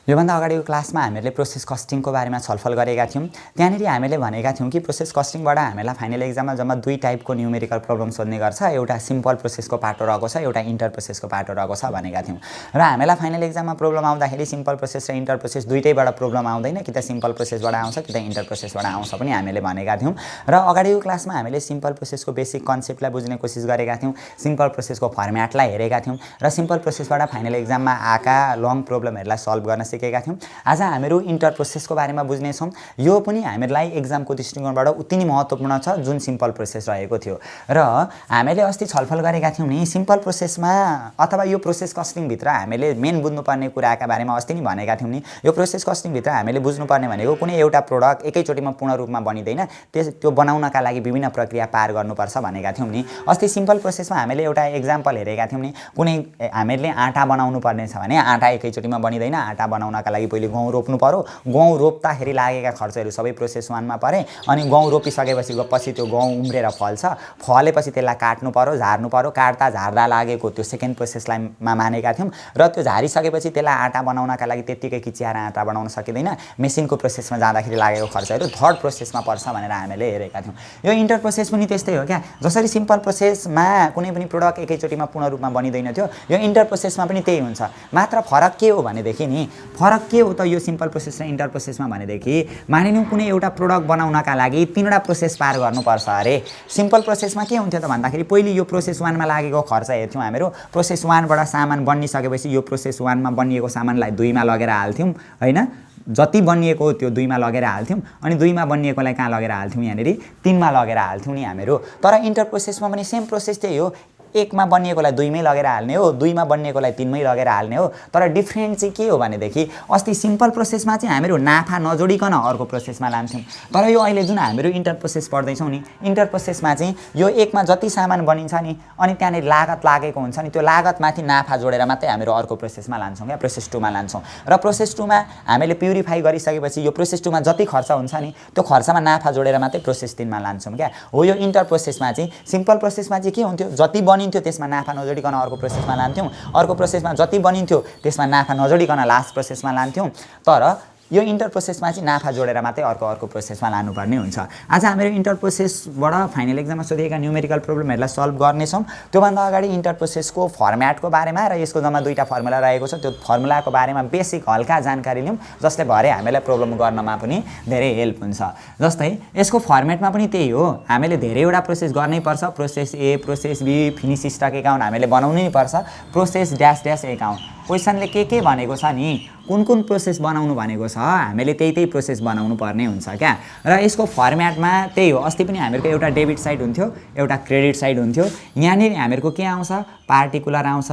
योभन्दा अगाडिको क्लासमा हामीले प्रोसेस कस्टिङको बारेमा छलफल गरेका थियौँ। त्यहाँनिर हामीले भनेका थियौँ कि प्रोसेस कस्टिङबाट हामीलाई फाइनल एक्जाममा जम्मा दुई टाइपको न्युमेरिकल प्रब्लम सोध्ने गर्छ। एउटा सिम्पल प्रोसेसको पाटो रहेको छ, एउटा इन्टर प्रोसेसको पाटो रहेको छ भनेका थियौँ। र हामीलाई फाइनल एक्जाममा प्रब्लम आउँदाखेरि सिम्पल प्रोसेस र इन्टर प्रोसेस दुईटैबाट प्रब्लम आउँदैन, कि त सिम्पल प्रोसेसबाट आउँछ कि त इन्टर प्रोसेसबाट आउँछ पनि हामीले भनेका थियौँ। र अगाडिको क्लासमा हामीले सिम्पल प्रोसेसको बेसिक कन्सेप्टलाई बुझ्ने कोसिस गरेका थियौँ, सिम्पल प्रोसेसको फर्म्याटलाई हेरेका थियौँ र सिम्पल प्रोसेसबाट फाइनल एक्जाममा आएका लङ प्रब्लमहरूलाई सल्भ गर्न सिकेका थियौँ। आज हामीहरू इन्टर प्रोसेसको बारेमा बुझ्नेछौँ। यो पनि हामीलाई एक्जामको दृष्टिकोणबाट उति नै महत्त्वपूर्ण छ जुन सिम्पल प्रोसेस रहेको थियो। र हामीले अस्ति छलफल गरेका थियौँ नि सिम्पल प्रोसेसमा अथवा यो प्रोसेस कस्टिङभित्र हामीले मेन बुझ्नुपर्ने कुराका बारेमा अस्ति नै भनेका थियौँ नि। यो प्रोसेस कस्टिङभित्र हामीले बुझ्नुपर्ने भनेको कुनै एउटा प्रोडक्ट एकैचोटिमा पूर्ण रूपमा बनिँदैन, त्यो बनाउनका लागि विभिन्न प्रक्रिया पार गर्नुपर्छ भनेका थियौँ नि। अस्ति सिम्पल प्रोसेसमा हामीले एउटा एक्जाम्पल हेरेका थियौँ नि। कुनै हामीले आँटा बनाउनु पर्ने छ भने आँटा एकैचोटिमा बनिँदैन। आँटा बनाउनका लागि पहिले गहुँ रोप्नु पर्यो। गहुँ रोप्दाखेरि लागेका खर्चहरू सबै प्रोसेस 1 मा परे। अनि गहुँ रोपिसकेपछि त्यो गहुँ उम्रेर फल्छ। फलेपछि त्यसलाई काट्नु पर्यो, झार्नु पर्यो। काट्दा झार्दा लागेको त्यो सेकेन्ड प्रोसेसलाई मानेका थियौँ। र त्यो झारिसकेपछि त्यसलाई आँटा बनाउनका लागि त्यत्तिकै किच्याएर आँटा बनाउन सकिँदैन। मेसिनको प्रोसेसमा जाँदाखेरि लागेको खर्चहरू थर्ड प्रोसेसमा पर्छ भनेर हामीले हेरेका थियौँ। यो इन्टर प्रोसेस पनि त्यस्तै हो क्या। जसरी सिम्पल प्रोसेसमा कुनै पनि प्रोडक्ट एकैचोटिमा पूर्ण रूपमा बनिँदैन थियो, यो इन्टर प्रोसेसमा पनि त्यही हुन्छ। मात्र फरक के हो भनेदेखि नि, फरक के हो त यो सिम्पल प्रोसेस र इन्टर प्रोसेसमा भनेदेखि मानिलिउँ कुनै एउटा प्रोडक्ट बनाउनका लागि 3वटा प्रोसेस पार गर्नुपर्छ अरे। सिम्पल प्रोसेसमा के हुन्थ्यो त भन्दाखेरि पहिले यो प्रोसेस 1 मा लागेको खर्च हेर्थ्यौँ हामीहरू। प्रोसेस 1 बाट सामान बनिसकेपछि यो प्रोसेस 1 मा बनिएको सामानलाई 2 मा लगेर हाल्थ्यौँ हैन। जति बनिएको त्यो 2 मा लगेर हाल्थ्यौँ। अनि 2 मा बनिएकोलाई कहाँ लगेर हाल्थ्यौँ, यहाँनिर 3 मा लगेर हाल्थ्यौँ नि हामीहरू। तर इन्टर प्रोसेसमा पनि सेम प्रोसेस त्यही हो। 1 मा बनिएकोलाई 2 मै लगेर हाल्ने हो, 2 मा बनिएकोलाई 3 मै लगेर हाल्ने हो। तर डिफ्रेन्ट चाहिँ के हो भनेदेखि अस्ति सिम्पल प्रोसेसमा चाहिँ हामीहरू नाफा नजोडिकन अर्को प्रोसेसमा लान्थ्यौँ। तर यो अहिले जुन हामीहरू इन्टर प्रोसेस पढ्दैछौँ नि, इन्टर प्रोसेसमा चाहिँ यो 1 मा जति सामान बनिन्छ नि अनि त्यहाँनिर लागत लागेको हुन्छ नि, त्यो लागतमाथि नाफा जोडेर मात्रै हामीहरू अर्को प्रोसेसमा लान्छौँ क्या, प्रोसेस 2 मा लान्छौँ। र प्रोसेस 2 मा हामीले प्युरिफाई गरिसकेपछि यो प्रोसेस 2 मा जति खर्च हुन्छ नि त्यो खर्चमा नाफा जोडेर मात्रै प्रोसेस 3 मा लान्छौँ क्या। हो यो इन्टर प्रोसेसमा चाहिँ सिम्पल प्रोसेसमा चाहिँ के हुन्थ्यो, जति बनिन्थ्यो त्यसमा नाफा नजोडिकन अर्को प्रोसेसमा लान्थ्यौँ। अर्को प्रोसेसमा जति बनिन्थ्यो त्यसमा नाफा नजोडिकन लास्ट प्रोसेसमा लान्थ्यौँ। तर यो इन्टर प्रोसेसमा चाहिँ नाफा जोडेर मात्रै अर्को प्रोसेसमा लानुपर्ने हुन्छ। आज हामीहरू इन्टर प्रोसेसबाट फाइनल एक्जाममा सोधिएका न्युमेरिकल प्रब्लमहरूलाई सल्भ गर्नेछौँ। त्योभन्दा अगाडि इन्टर प्रोसेसको फर्म्याटको बारेमा र यसको जम्मा 2टा फर्मुला रहेको छ, त्यो फर्मुलाको बारेमा बेसिक हल्का जानकारी लिउँ, जसले भरे हामीलाई प्रब्लम गर्नमा पनि धेरै हेल्प हुन्छ। जस्तै यसको फर्म्याटमा पनि त्यही हो, हामीले धेरैवटा प्रोसेस गर्नै पर्छ। Process A, process B, finish stock account हामीले बनाउनै पर्छ। प्रोसेस ड्यास ड्यास एकाउन्ट क्वेसनले के भनेको छ नि, कुन प्रोसेस बनाउनु भनेको छ, हामीले त्यही प्रोसेस बनाउनु पर्ने हुन्छ क्या। र यसको फर्म्याटमा त्यही हो। अस्ति पनि हामीहरूको एउटा डेबिट साइड हुन्थ्यो, एउटा क्रेडिट साइड हुन्थ्यो। यहाँनिर हामीहरूको के आउँछ, पार्टिकुलर आउँछ।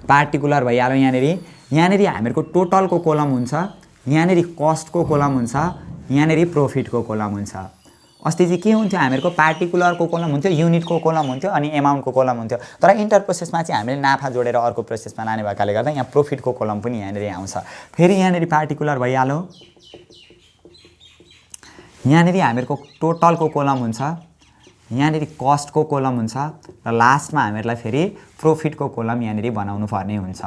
पार्टिकुलर भइहाल्यो यहाँनिर हामीहरूको टोटलको कोलम हुन्छ, यहाँनिर कस्टको कोलम हुन्छ, यहाँनिर प्रफिटको कोलम हुन्छ। अस्ति चाहिँ के हुन्थ्यो, हामीहरूको पार्टिकुलरको कोलम हुन्थ्यो, युनिटको कोलम हुन्थ्यो अनि एमाउन्टको कोलम हुन्थ्यो। तर इन्टर प्रोसेसमा चाहिँ हामीले नाफा जोडेर अर्को प्रोसेसमा लाने भएकाले गर्दा यहाँ प्रफिटको कोलम पनि यहाँनिर आउँछ। फेरि यहाँनिर पार्टिकुलर भइहाल्यो, यहाँनिर हामीहरूको टोटलको कोलम हुन्छ, यहाँनिर कस्टको कोलम हुन्छ र लास्टमा हामीहरूलाई फेरि प्रफिटको कोलम यहाँनिर बनाउनु पर्ने हुन्छ।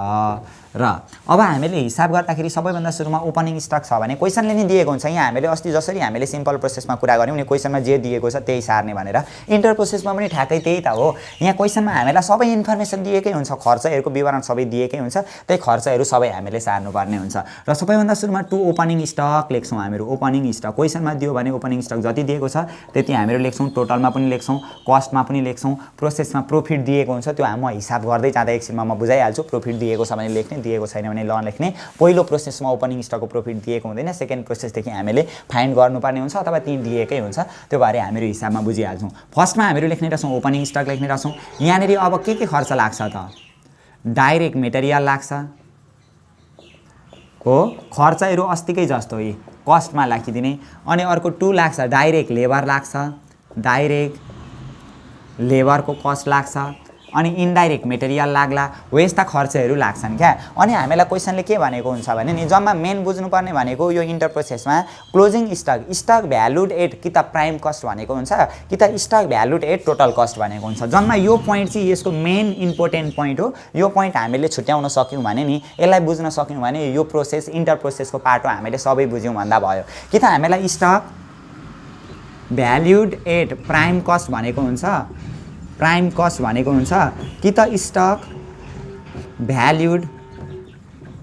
र अब हामीले हिसाब गर्दाखेरि सबैभन्दा सुरुमा ओपनिङ स्टक छ भने क्वेसनले नि दिएको हुन्छ। यहाँ हामीले अस्ति जसरी हामीले सिम्पल प्रोसेसमा कुरा गऱ्यौँ नि, क्वेसनमा जे दिएको छ त्यही सार्ने भनेर, इन्टर प्रोसेसमा पनि ठ्याक्कै त्यही त हो। यहाँ क्वेसनमा हामीलाई सबै इन्फर्मेसन दिएकै हुन्छ, खर्चहरूको विवरण सबै दिएकै हुन्छ, त्यही खर्चहरू सबै हामीले सार्नुपर्ने हुन्छ। र सबैभन्दा सुरुमा टु ओपनिङ स्टक लेख्छौँ हामीहरू। ओपनिङ स्टक क्वेसनमा दियो भने ओपनिङ स्टक जति दिएको छ त्यति हामीहरू लेख्छौँ, टोटलमा पनि लेख्छौँ, कस्टमा पनि लेख्छौँ, प्रोसेसमा प्रफिट दिएको हुन्छ त्यो म हिसाब गर्दै जाँदा एकछिनमा म बुझाइहाल्छु। प्रफिट दिएको छ भने लेख्ने, दिएको छैन भने नलेख्ने। पहिलो प्रोसेसमा ओपनिङ स्टकको प्रफिट दिएको हुँदैन, सेकेन्ड प्रोसेसदेखि हामीले फाइन्ड गर्नुपर्ने हुन्छ अथवा ती दिएकै हुन्छ, त्यो भएर हामीहरू हिसाबमा बुझिहाल्छौँ। फर्स्टमा हामीहरू लेख्ने रहेछौँ ओपनिङ स्टक लेख्ने रहेछौँ। यहाँनिर अब के खर्च लाग्छ त, डाइरेक्ट मेटेरियल लाग्छ हो, खर्चहरू अस्तिकै जस्तो यी कस्टमा लेखिदिने। अनि अर्को 2 लाग्छ डाइरेक्ट लेबर लाग्छ, डाइरेक्ट लेबरको कस्ट लाग्छ। अनि इन्डाइरेक्ट मेटेरियल लाग्ला, हो यस्ता खर्चहरू लाग्छन् क्या। अनि हामीलाई क्वेसनले के भनेको हुन्छ भने नि जम्मा मेन बुझ्नुपर्ने भनेको यो इन्टर प्रोसेसमा क्लोजिङ स्टक भ्यालुड एट कि त प्राइम कस्ट भनेको हुन्छ कि त stock valued at total cost भनेको हुन्छ। जम्मा यो पोइन्ट चाहिँ यसको मेन इम्पोर्टेन्ट पोइन्ट हो। यो पोइन्ट हामीले छुट्याउन सक्यौँ भने नि, यसलाई बुझ्न सक्यौँ भने यो प्रोसेस इन्टर प्रोसेसको पार्ट हो, हामीले सबै बुझ्यौँ भन्दा भयो। कि त हामीलाई stock valued at prime cost भनेको हुन्छ कि त stock valued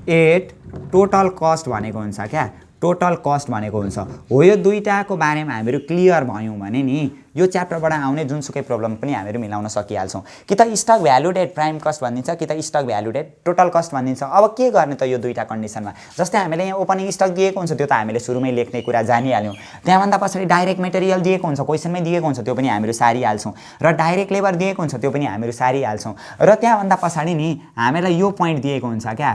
at total cost भनेको हुन्छ क्या, टोटल कस्ट भनेको हुन्छ। हो यो दुईटाको बारेमा हामीहरू क्लियर भयौँ भने नि यो च्याप्टरबाट आउने जुनसुकै प्रब्लम पनि हामीहरू मिलाउन सकिहाल्छौँ। कि त stock valued at prime cost भनिदिन्छ कि त stock valued at total cost भनिदिन्छ। अब के गर्ने त यो दुईटा कन्डिसनमा? जस्तै हामीले यहाँ ओपनिङ स्टक दिएको हुन्छ, त्यो त हामीले सुरुमै लेख्ने कुरा जानिहाल्यौँ। त्यहाँभन्दा पछाडि डाइरेक्ट मेटेरियल दिएको हुन्छ, क्वेसनमै दिएको हुन्छ, त्यो पनि हामीहरू सारिहाल्छौँ। र डाइरेक्ट लेबर दिएको हुन्छ, त्यो पनि हामीहरू सारिहाल्छौँ। र त्यहाँभन्दा पछाडि नि हामीलाई यो पोइन्ट दिएको हुन्छ क्या,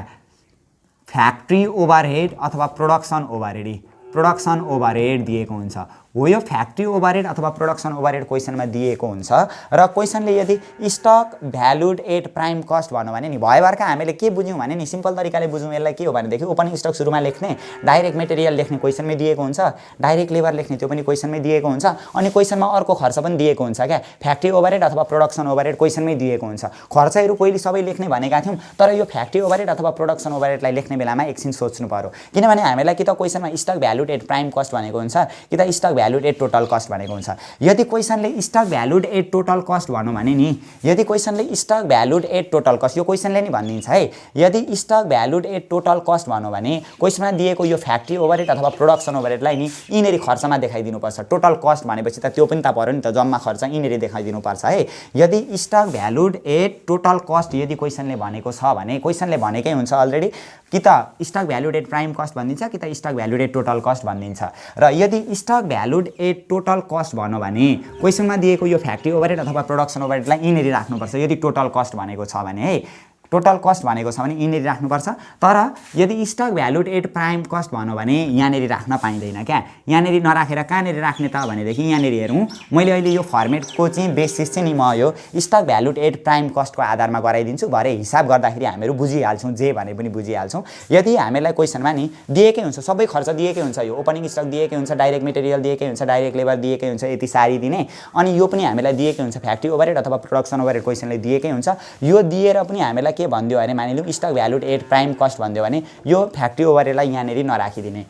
फ्याक्ट्री ओभरहेड अथवा प्रोडक्सन ओभरहेड दिएको हुन्छ। हो यो फ्याक्ट्री ओभरहेड अथवा प्रोडक्सन ओभरहेड क्वेसनमा दिएको हुन्छ र क्वेसनले यदि stock valued at prime cost भन्यो भने नि भयभरका हामीले के बुझ्यौँ भने नि सिम्पल तरिकाले बुझौँ यसलाई के हो भनेदेखि ओपनिङ स्टक सुरुमा लेख्ने, डाइरेक्ट मेटेरियल लेख्ने क्वेसनमै दिएको हुन्छ, डाइरेक्ट लेबर लेख्ने त्यो पनि क्वेसनमै दिएको हुन्छ, अनि क्वेसनमा अर्को खर्च पनि दिएको हुन्छ क्या, फ्याक्ट्री ओभरहेड अथवा प्रोडक्सन ओभरहेड क्वेसनमै दिएको हुन्छ। खर्चहरू पहिले सबै लेख्ने भनेका थियौँ, तर यो फ्याक्ट्री ओभरहेड अथवा प्रोडक्सन ओभरहेडलाई लेख्ने बेलामा एकछिन सोच्नु पर्यो। किनभने हामीलाई कि त क्वेसनमा stock valued at prime cost भनेको हुन्छ कि त stock valued at total cost भनेको हुन्छ। यदि क्वेसनले stock valued at total cost भन्नु भने नि, यदि क्वेसनले stock valued at total cost, यो क्वेसनले नि भनिदिन्छ है, यदि stock valued at total cost भन्नु भने क्वेसनमा दिएको यो फ्याक्ट्री ओभरहेड अथवा प्रोडक्सन ओभरहेडलाई नि यिनीहरू खर्चमा देखाइदिनुपर्छ। टोटल कस्ट भनेपछि त त्यो पनि त पर्यो नि त, जम्मा खर्च यिनीहरू देखाइदिनुपर्छ है। यदि stock valued at total cost यदि क्वेसनले भनेको छ भने, क्वेसनले भनेकै हुन्छ अलरेडी कि त stock valued at prime cost भनिदिन्छ कि त stock valued at total cost भनिदिन्छ। र यदि stock valued at total cost भन्यो भने क्वेसनमा दिएको यो फ्याक्ट्री ओभरहेड अथवा प्रोडक्सन ओभरहेडलाई यिनीहरू राख्नुपर्छ। यदि टोटल कस्ट भनेको छ भने है, टोटल कस्ट भनेको छ भने यिनीहरू राख्नुपर्छ। तर यदि stock valued at prime cost भन्यो भने यहाँनिर राख्न पाइँदैन क्या। यहाँनिर नराखेर कहाँनिर राख्ने त भनेदेखि यहाँनिर हेरौँ, मैले अहिले यो फर्मेटको चाहिँ बेसिस चाहिँ नि म यो स्टक भ्यालुड एट प्राइम कस्टको आधारमा गराइदिन्छु। भरे हिसाब गर्दाखेरि हामीहरू बुझिहाल्छौँ, जे भने पनि बुझिहाल्छौँ। यदि हामीलाई क्वेसनमा नि दिएकै हुन्छ, सबै खर्च दिएकै हुन्छ, यो ओपनिङ स्टक दिएकै हुन्छ, डाइरेक्ट मेटेरियल दिएकै हुन्छ, डाइरेक्ट लेबर दिएकै हुन्छ, यति सारिदिने, अनि यो पनि हामीलाई दिएकै हुन्छ फ्याक्ट्री ओभरहेड अथवा प्रोडक्सन ओभरहेड क्वेसनले दिएकै हुन्छ। यो दिएर पनि हामीलाई के भनिदियो भने मानिलिउँ stock valued at prime cost भनिदियो भने यो फ्याक्ट्री ओभरहेडलाई यहाँनिर नराखिदिने,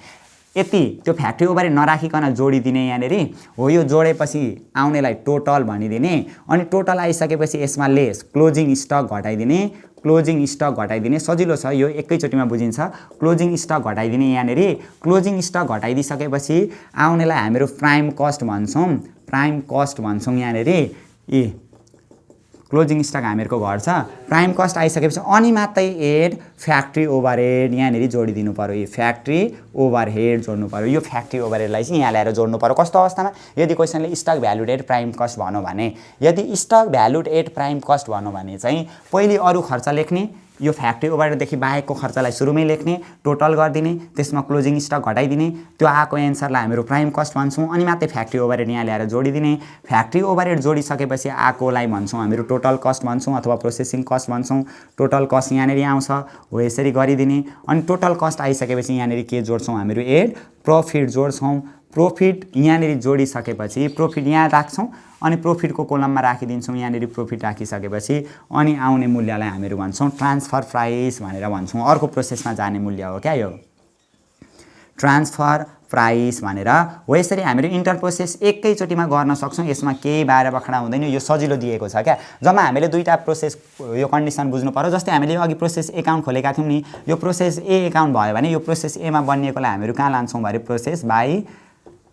यति त्यो फ्याक्ट्री ओभरहेड नराखिकन जोडिदिने यहाँनिर हो। यो जोडेपछि आउनेलाई टोटल भनिदिने, अनि टोटल आइसकेपछि यसमा लेस क्लोजिङ स्टक घटाइदिने, सजिलो छ यो, एकैचोटिमा बुझिन्छ। क्लोजिङ स्टक घटाइदिने, यहाँनिर क्लोजिङ स्टक घटाइदिइसकेपछि आउनेलाई हामीहरू प्राइम कस्ट भन्छौँ यहाँनिर। क्लोजिङ स्टक हामीहरूको घट्छ, प्राइम कस्ट आइसकेपछि अनि मात्रै एड फ्याक्ट्री ओभरहेड यहाँनिर जोडिदिनु पर्यो। यो फ्याक्ट्री ओभरहेड जोड्नु पर्यो। यो फ्याक्ट्री ओभरहेडलाई चाहिँ यहाँ ल्याएर जोड्नु पर्यो। कस्तो अवस्थामा? यदि क्वेसनले stock valued at prime cost भन्यो भने, यदि stock valued at prime cost भन्यो भने चाहिँ पहिले अरू खर्च लेख्ने, यो फ्याक्ट्री ओभरहेडदेखि बाहेकको खर्चलाई सुरुमै लेख्ने, टोटल गरिदिने, त्यसमा क्लोजिङ स्टक घटाइदिने, त्यो आएको एन्सरलाई हामीहरू प्राइम कस्ट भन्छौँ, अनि मात्रै फ्याक्ट्री ओभरहेड यहाँ ल्याएर जोडिदिने। फ्याक्ट्री ओभरहेड जोडिसकेपछि आएकोलाई भन्छौँ हामीहरू टोटल कस्ट भन्छौँ अथवा प्रोसेसिङ कस्ट भन्छौँ। टोटल कस्ट यहाँनिर आउँछ, हो यसरी गरिदिने। अनि टोटल कस्ट आइसकेपछि यहाँनिर के जोड्छौँ हामीहरू? Add profit जोड्छौँ। प्रफिट यहाँनिर जोडिसकेपछि प्रफिट यहाँ राख्छौँ, अनि प्रफिटको कोलममा राखिदिन्छौँ। यहाँनिर प्रफिट राखिसकेपछि अनि आउने मूल्यलाई हामीहरू भन्छौँ ट्रान्सफर प्राइस भनेर भन्छौँ। अर्को प्रोसेसमा जाने मूल्य हो क्या यो ट्रान्सफर प्राइस भनेर। हो यसरी हामीहरू इन्टर प्रोसेस एकैचोटिमा गर्न सक्छौँ, यसमा केही बाहिर बखडा हुँदैन, यो सजिलो दिएको छ क्या। जम्मा हामीले दुईवटा प्रोसेस यो कन्डिसन बुझ्नु पर्यो। जस्तै हामीले अघि प्रोसेस एकाउन्ट खोलेका थियौँ नि, यो प्रोसेस ए एकाउन्ट भयो भने यो प्रोसेस एमा बनिएकोलाई हामीहरू कहाँ लान्छौँ भने प्रोसेस बाई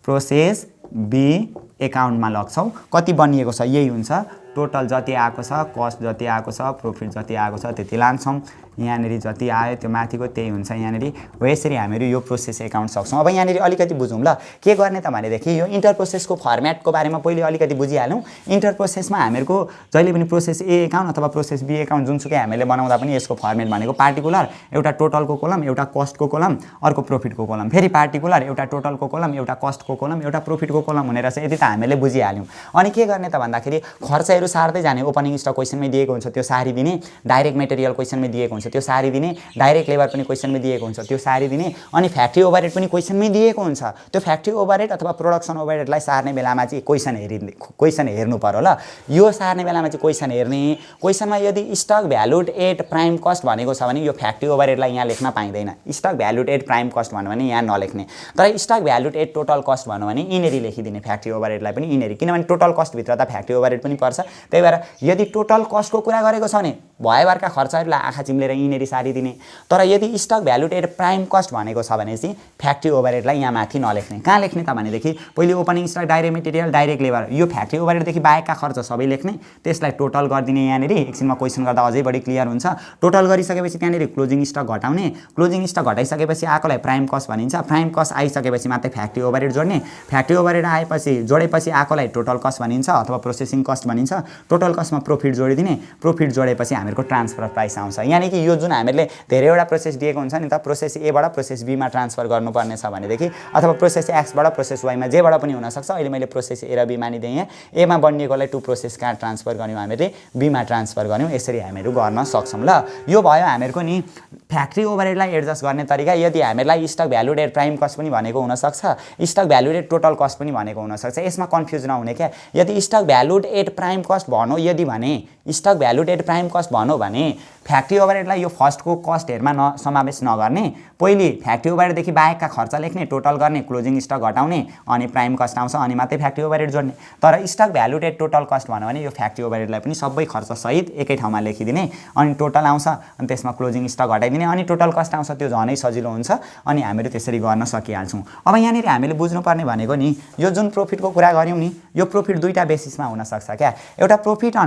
प्रोसेस बी एकाउन्टमा लग्छौँ। कति बनिएको छ यही हुन्छ, टोटल जति आएको छ, कस्ट जति आएको छ, प्रफिट जति आएको छ त्यति लान्छौँ। यहाँनिर जति आयो त्यो माथिको त्यही हुन्छ यहाँनिर हो। यसरी हामीहरू यो प्रोसेस एकाउन्ट सक्छौँ। अब यहाँनिर अलिकति बुझौँ ल के गर्ने त भनेदेखि यो इन्टर प्रोसेसको फर्मेटको बारेमा पहिले अलिकति बुझिहालौँ। इन्टर प्रोसेसमा हामीहरूको जहिले पनि प्रोसेस ए एकाउन्ट अथवा प्रोसेस बी एकाउन्ट जुनसुकै हामीले बनाउँदा पनि यसको फर्मेट भनेको पार्टिकुलर एउटा टोटलको कोलम एउटा कस्टको कोलम अर्को प्रॉफिटको कोलम, फेरि पार्टिकुलर एउटा टोटलको कोलम एउटा कस्टको कोलम एउटा प्रॉफिटको कोलम हुने रहेछ। यति त हामीले बुझिहाल्यौँ। अनि के गर्ने त भन्दाखेरि खर्चहरू सार्दै जाने। ओपनिङ स्टक क्वेसनमै दिएको हुन्छ त्यो सारिदिने, डाइरेक्ट मेटेरियल क्वेसनमै दिएको हुन्छ त्यो सारिदिने, डाइरेक्ट लेबर पनि क्वेसनमै दिएको हुन्छ त्यो सारिदिने, अनि फ्याक्ट्री ओभरहेड पनि क्वेसनमै दिएको हुन्छ। त्यो फ्याक्ट्री ओभरहेड अथवा प्रोडक्सन ओभरहेडलाई सार्ने बेलामा चाहिँ क्वेसन हेर्नु पर्यो ल। यो सार्ने बेलामा चाहिँ क्वेसन हेर्ने, क्वेसनमा यदि stock valued at prime cost भनेको छ भने यो फ्याक्ट्री ओभरहेडलाई यहाँ लेख्न पाइँदैन। Stock valued at prime cost भन्यो भने यहाँ नलेख्ने, तर stock valued at total cost भन्यो भने यिनेरी लेखिदिने। फ्याक्ट्री ओभरहेडलाई पनि यिनेरी, किनभने टोटल कस्टभित्र त फ्याक्ट्री ओभरहेड पनि पर्छ। त्यही भएर यदि टोटल कस्टको कुरा गरेको छ भने भयभरका खर्चहरूलाई आँखा चिम्लेर यिनेरी सारिदिने। तर यदि stock valued at prime cost भनेको छ भने चाहिँ फ्याक्ट्री ओभरहेडलाई यहाँ माथि नलेख्ने। कहाँ लेख्ने त भनेदेखि पहिले opening stock direct material direct labour यो फ्याक्ट्री ओभरहेडदेखि बाहेकका खर्च सबै लेख्ने, त्यसलाई टोटल गरिदिने। यहाँनिर एकछिनमा क्वेसन गर्दा अझै बढी क्लियर हुन्छ। टोटल गरिसकेपछि त्यहाँनिर क्लोजिङ स्टक घटाउने, क्लोजिङ स्टक घटाइसकेपछि आएकोलाई प्राइम कस्ट भनिन्छ। प्राइम कस्ट आइसकेपछि मात्रै फ्याक्ट्री ओभरहेड जोड्ने, फ्याक्ट्री ओभरहेड आएपछि जोडेपछि आएकोलाई टोटल कस्ट भनिन्छ अथवा प्रोसेसिङ कस्ट भनिन्छ। टोटल कस्टमा प्रॉफिट जोडिदिने, प्रॉफिट जोडेपछि हामीहरूको ट्रान्सफर प्राइस आउँछ। यानी कि यो जुन हामीले धेरैवटा प्रोसेस दिएको हुन्छ नि त, प्रोसेस एबाट प्रोसेस बीमा ट्रान्सफर गर्नुपर्ने छ भनेदेखि अथवा प्रोसेस एक्सबाट प्रोसेस वाईमा जेबाट पनि हुनसक्छ। अहिले मैले प्रोसेस ए र बी मानिदिएँ। यहाँ एमा बनिएकोलाई टु प्रोसेस कहाँ ट्रान्सफर गर्यौँ हामीले बीमा ट्रान्सफर गर्यौँ। यसरी हामीहरू गर्न सक्छौँ ल। यो भयो हामीहरूको नि फ्याक्ट्री ओभरहेडलाई एडजस्ट गर्ने तरिका। यदि हामीलाई stock valued at prime cost पनि भनेको हुनसक्छ, stock valued at total cost पनि भनेको हुनसक्छ। यसमा कन्फ्युज नहुने क्या। यदि stock valued at prime cost भनौँ, यदि भने stock valued at prime cost भनौँ भने फ्याक्ट्री ओभरहेडलाई यो फर्स्टको कस्टहरूमा समावेश नगर्ने, पहिले फ्याक्ट्री ओभरहेडदेखि बाहेकका खर्च लेख्ने, टोटल गर्ने, क्लोजिङ स्टक घटाउने, अनि प्राइम कस्ट आउँछ अनि मात्रै फ्याक्ट्री ओभरहेड जोड्ने। तर stock valued at total cost भन्यो भने यो फ्याक्ट्री ओभरहेडलाई पनि सबै खर्च सहित एकै ठाउँमा लेखिदिने, अनि टोटल आउँछ अनि त्यसमा क्लोजिङ स्टक घटाइदिने, अनि टोटल कस्ट आउँछ। त्यो झनै सजिलो हुन्छ अनि हामीहरू त्यसरी गर्न सकिहाल्छौँ। अब यहाँनिर हामीले बुझ्नुपर्ने भनेको नि यो जुन प्रॉफिटको कुरा गऱ्यौँ नि, यो प्रॉफिट दुईटा बेसिसमा हुनसक्छ क्या। एउटा प्रॉफिट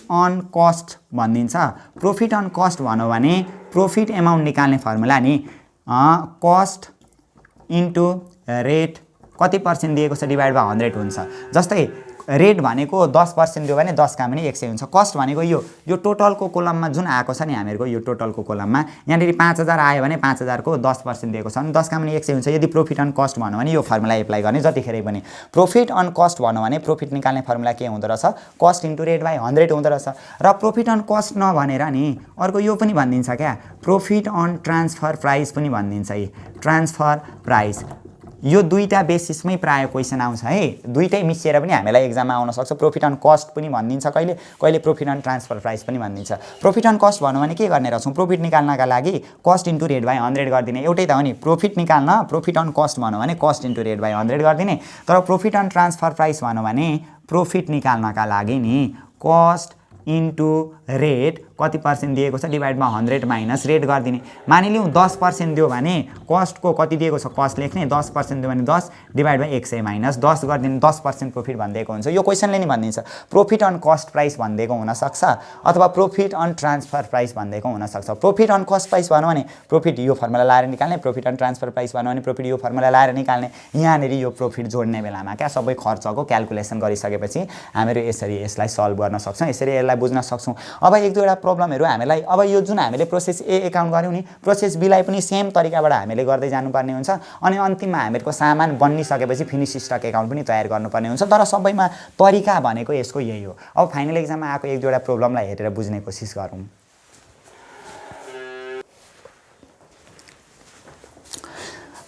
अन कस्ट भनिदिन्छ। प्रॉफिट अन कस्ट भन्यो भने प्रॉफिट एमाउन्ट निकाल्ने फर्मुला नि कस्ट इन्टु रेट कति पर्सेन्ट दिएको छ डिभाइड बाई 100 हुन्छ। जस्तै रेट भनेको 10% दियो भने 10 का पनि 100 हुन्छ। कस्ट भनेको यो टोटलको कोलममा जुन आएको छ नि हामीहरूको यो टोटलको कोलममा यहाँनिर 5000 आयो भने 5000 को 10% दिएको छ भने 10 का पनि 100 हुन्छ। यदि प्रॉफिट अन कस्ट भन्यो भने यो फर्मुला एप्लाई गर्ने जतिखेरै पनि। प्रॉफिट अन कस्ट भन्यो भने प्रॉफिट निकाल्ने फर्मुला के हुँदो रहेछ, कस्ट इन्टु रेट बाई 100 हुँदो रहेछ। र प्रॉफिट अन कस्ट नभनेर नि अर्को यो पनि भनिदिन्छ क्या, प्रॉफिट अन ट्रान्सफर प्राइस पनि भनिदिन्छ। ट्रान्सफर प्राइस यो दुईटा बेसिसमै प्राय क्वेसन आउँछ है। दुईटै मिसिएर पनि हामीलाई एक्जाममा आउन सक्छ। प्रॉफिट अन कस्ट पनि भनिदिन्छ कहिले कहिले, प्रॉफिट अन ट्रान्सफर प्राइस पनि भनिदिन्छ। प्रॉफिट अन कस्ट भन्नु भने के गर्ने रहछौँ, प्रॉफिट निकाल्नका लागि कस्ट इन्टु रेट बाई 100 गरिदिने। एउटै त हो नि, प्रॉफिट निकाल्न प्रॉफिट अन कस्ट भन्नु भने कस्ट इन्टु रेट बाई 100 गरिदिने। तर प्रॉफिट अन ट्रान्सफर प्राइस भन्नु भने प्रॉफिट निकाल्नका लागि नि कस्ट इन्टु रेट कति पर्सेन्ट दिएको छ डिभाइड बाई 100 माइनस रेट गरिदिने। मानिलिउँ 10% दियो भने कस्टको कति दिएको छ कस्ट लेख्ने, 10% दियो भने 10 डिभाइड बाई 100 माइनस 10 गरिदिने। 10% प्रॉफिट भनिदिएको हुन्छ। यो क्वेसनले नि भनिदिन्छ प्रॉफिट अन कस्ट प्राइस भनिदिएको हुनसक्छ अथवा प्रॉफिट अन ट्रान्सफर प्राइस भनिदिएको हुनसक्छ। प्रॉफिट अन कस्ट प्राइस भन्यो भने प्रॉफिट यो फर्मुला लाएर निकाल्ने, प्रॉफिट अन ट्रान्सफर प्राइस भन्यो भने प्रॉफिट यो फर्मुला लाएर निकाल्ने। यहाँनिर यो प्रॉफिट जोड्ने बेलामा क्या सबै खर्चको क्याल्कुलेसन गरिसकेपछि हामीहरू यसरी यसलाई सल्भ गर्न सक्छौँ, यसरी यसलाई बुझ्न सक्छौँ। अब एक दुईवटा प्रब्लमहरू हामीलाई अब यो जुन हामीले प्रोसेस ए एकाउन्ट गऱ्यौँ नि, प्रोसेस बीलाई पनि सेम तरिकाबाट हामीले गर्दै जानुपर्ने हुन्छ। अनि अन्तिममा हामीहरूको सामान बनिसकेपछि फिनिस स्टक एकाउन्ट पनि तयार गर्नुपर्ने हुन्छ। तर सबैमा तरिका भनेको यसको यही हो। अब फाइनल एक्जाममा आएको एक दुईवटा प्रब्लमलाई हेरेर बुझ्ने कोसिस गरौँ।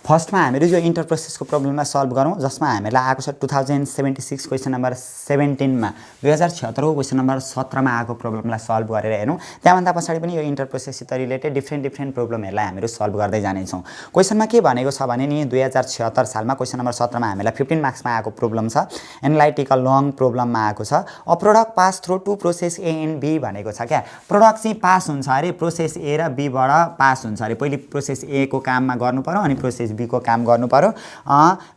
फर्स्टमा हामीहरू यो इन्टर प्रोसेसको प्रब्लमलाई सल्भ गरौँ, जसमा हामीलाई आएको छ 2076 क्वेसन नम्बर 17मा 2076को क्वेसन नम्बर 17मा आएको प्रब्लमलाई सल्भ गरेर हेरौँ। त्यहाँभन्दा पछाडि पनि यो इन्टर प्रोसेससित रिलेटेड डिफ्रेन्ट प्रब्लमहरूलाई हामीहरू सल्भ गर्दै जानेछौँ। क्वेसनमा के भनेको छ भने नि 2076 सालमा क्वेसन नम्बर 17मा हामीलाई 15 मार्क्समा आएको प्रब्लम छ। एनालाइटिकल लङ प्रब्लममा आएको छ। A product pass through to process A and B भनेको छ क्या। प्रोडक्ट चाहिँ पास हुन्छ अरे प्रोसेस ए र बीबाट पास हुन्छ अरे। पहिले प्रोसेस ए को काममा गर्नु पर्यो अनि प्रोसेस बी को काम गर्नु पर्यो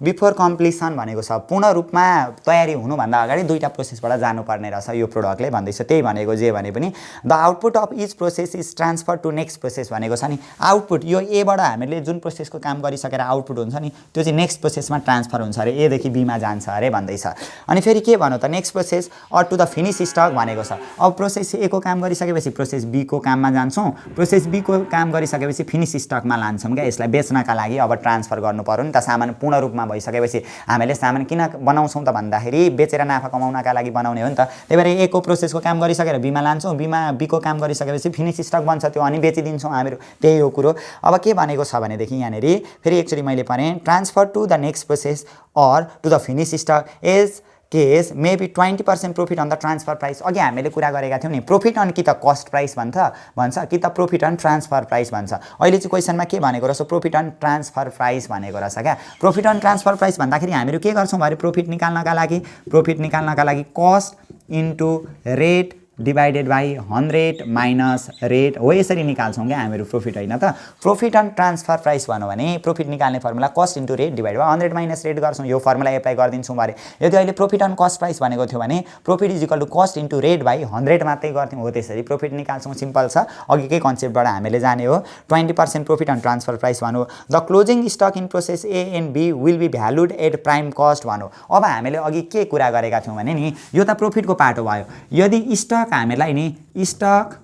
बिफोर कम्प्लिसन भनेको छ पूर्ण रूपमा तयारी हुनुभन्दा अगाडि दुईटा प्रोसेसबाट जानुपर्ने रहेछ यो प्रोडक्टले भन्दैछ त्यही भनेको जे भने पनि the output of each process is transfer to next process भनेको छ नि आउटपुट यो एबाट हामीले जुन प्रोसेसको काम गरिसकेर आउटपुट हुन्छ नि त्यो चाहिँ नेक्स्ट प्रोसेसमा ट्रान्सफर हुन्छ अरे एदेखि बीमा जान्छ अरे भन्दैछ अनि फेरि के भन्नु त next process or to the finish stock भनेको छ अब प्रोसेस ए को काम गरिसकेपछि प्रोसेस बी को काममा जान्छौँ प्रोसेस बी को काम गरिसकेपछि फिनिस स्टकमा लान्छौँ क्या यसलाई बेच्नका लागि अब ट्रान्सफर गर्नु पर्यो नि त सामान पूर्ण रूपमा भइसकेपछि हामीले सामान किन बनाउँछौँ त भन्दाखेरि बेचेर नाफा कमाउनका लागि बनाउने हो नि त त्यही भएर ए को प्रोसेसको काम गरिसकेर बीमा लान्छौँ बीमा बी को काम गरिसकेपछि फिनिस स्टक बन्छ त्यो अनि बेचिदिन्छौँ हामीहरू त्यही हो कुरो अब के भनेको छ भनेदेखि यहाँनिर फेरि एकचोटि मैले पढेँ transfer to the next process or to the finish stock as case maybe 20% profit on the transfer price अघि हामीले कुरा गरेका थियौँ नि प्रॉफिट अन कि त कस्ट प्राइस भन्छ कि त प्रॉफिट अन ट्रान्सफर प्राइस भन्छ अहिले चाहिँ क्वेसनमा के भनेको रहेछ प्रॉफिट अन ट्रान्सफर प्राइस भनेको रहेछ क्या प्रॉफिट अन ट्रान्सफर प्राइस भन्दाखेरि हामीहरू के गर्छौँ भने प्रॉफिट निकाल्नका लागि cost into rate divided by 100 minus rate हो यसरी निकाल्छौँ क्या हामीहरू प्रॉफिट होइन त प्रॉफिट अन ट्रान्सफर प्राइस भन्यो भने प्रॉफिट निकाल्ने formula cost into rate divide by 100 minus rate गर्छौँ यो फर्मुला एप्लाई गरिदिन्छौँ बारे यदि अहिले प्रॉफिट अन कस्ट प्राइस भनेको थियो भने profit is equal to cost into rate by 100 मात्रै गर्थ्यौँ हो त्यसरी प्रॉफिट निकाल्छौँ सिम्पल छ अघिकै कन्सेप्टबाट हामीले जाने हो 20% प्रॉफिट अन ट्रान्सफर प्राइस भन्नु the closing stock in process A and B will be valued at prime cost भन्नु अब हामीले अघि के कुरा गरेका थियौँ भने नि यो त प्रॉफिटको पाटो भयो यदि स्टक हामीलाई नि स्टक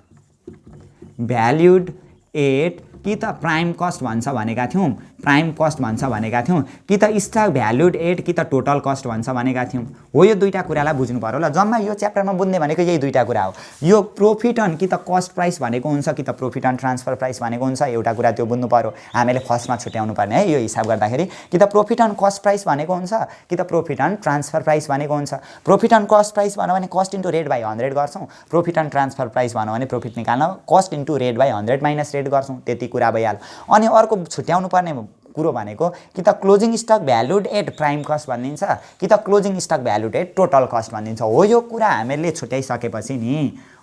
भ्याल्युड एट कि त प्राइम कस्ट भन्छ भनेका थियौँ कि त स्टक भ्याल्युड एट कि त टोटल कस्ट भन्छ भनेका थियौँ हो यो दुईटा कुरालाई बुझ्नु पर्यो ल जम्मा यो च्याप्टरमा बुझ्ने भनेको यही दुईटा कुरा हो यो प्रॉफिट अन कि त कस्ट प्राइस भनेको हुन्छ कि त प्रॉफिट अन ट्रान्सफर प्राइस भनेको हुन्छ एउटा कुरा त्यो बुझ्नु पर्यो हामीले फर्स्टमा छुट्याउनु पर्ने है यो हिसाब गर्दाखेरि कि त प्रॉफिट अन कस्ट प्राइस भनेको हुन्छ कि त प्रॉफिट अन ट्रान्सफर प्राइस भनेको हुन्छ प्रॉफिट अन कस्ट प्राइस भन्यो भने कस्ट इन्टु रेट बाई 100 गर्छौँ प्रॉफिट अन ट्रान्सफर प्राइस भन्यो भने प्रॉफिट निकाल्न cost into rate by 100 minus rate गर्छौँ त्यति कुरा भइहाल्यो अनि अर्को छुट्याउनु पर्ने कुरो भनेको कि त closing stock valued at prime cost भनिदिन्छ कि त closing stock valued at total cost भनिदिन्छ हो यो कुरा हामीले छुट्याइसकेपछि नि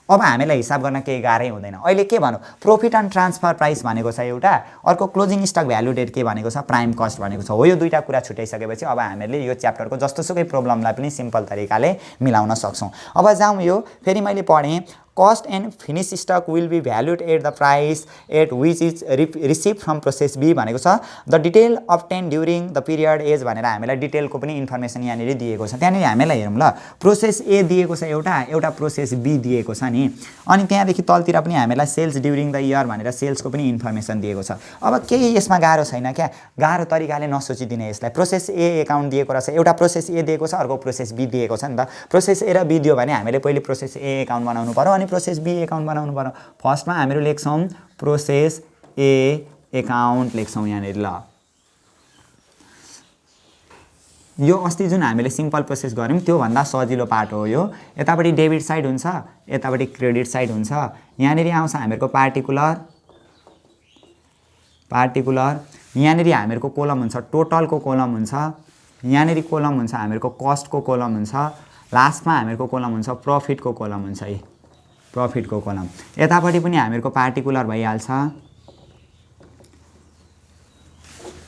अब हामीलाई हिसाब गर्न केही गाह्रै हुँदैन अहिले के भनौँ प्रॉफिट अन ट्रान्सफर प्राइस भनेको छ एउटा अर्को क्लोजिङ स्टक भ्यालुड एट के भनेको छ प्राइम कस्ट भनेको छ हो यो दुईटा कुरा छुट्याइसकेपछि अब हामीले यो च्याप्टरको जस्तोसुकै प्रब्लमलाई पनि सिम्पल तरिकाले मिलाउन सक्छौँ अब जाउँ यो फेरि मैले पढेँ cost and finish stock will be valued at the price at which is received from process B भनेको छ the detail obtained during the period is भनेर हामीलाई डिटेलको पनि इन्फर्मेसन यहाँनिर दिएको छ त्यहाँनिर हामीलाई हेरौँ ल प्रोसेस ए दिएको छ एउटा प्रोसेस बी दिएको छ नि अनि त्यहाँदेखि तलतिर पनि हामीलाई सेल्स ड्युरिङ द इयर भनेर सेल्सको पनि इन्फर्मेसन दिएको छ अब केही यसमा गाह्रो छैन क्या गाह्रो तरिकाले नसोचिदिने यसलाई प्रोसेस ए एकाउन्ट दिएको रहेछ एउटा प्रोसेस ए दिएको छ अर्को प्रोसेस बी दिएको छ नि त प्रोसेस ए र बी दियो भने हामीले पहिले प्रोसेस ए एकाउन्ट बनाउनु पर्यो अनि प्रोसेस बी एकाउन्ट बनाउनु पर्यो फर्स्टमा हामीहरू लेख्छौँ प्रोसेस ए एकाउन्ट लेख्छौँ यहाँनिर ल यो अस्ति जुन हामीले सिम्पल प्रोसेस गऱ्यौँ त्योभन्दा सजिलो पार्ट हो यो यतापट्टि डेबिट साइड हुन्छ यतापट्टि क्रेडिट साइड हुन्छ यहाँनिर आउँछ हामीहरूको पार्टिकुलर यहाँनिर हामीहरूको कोलम हुन्छ टोटलको कोलम हुन्छ यहाँनिर कोलम हुन्छ हामीहरूको कस्टको कोलम हुन्छ लास्टमा हामीहरूको कोलम हुन्छ प्रॉफिटको कोलम हुन्छ है प्रॉफिटको कोलम यतापट्टि पनि हामीहरूको पार्टिकुलर भइहाल्छ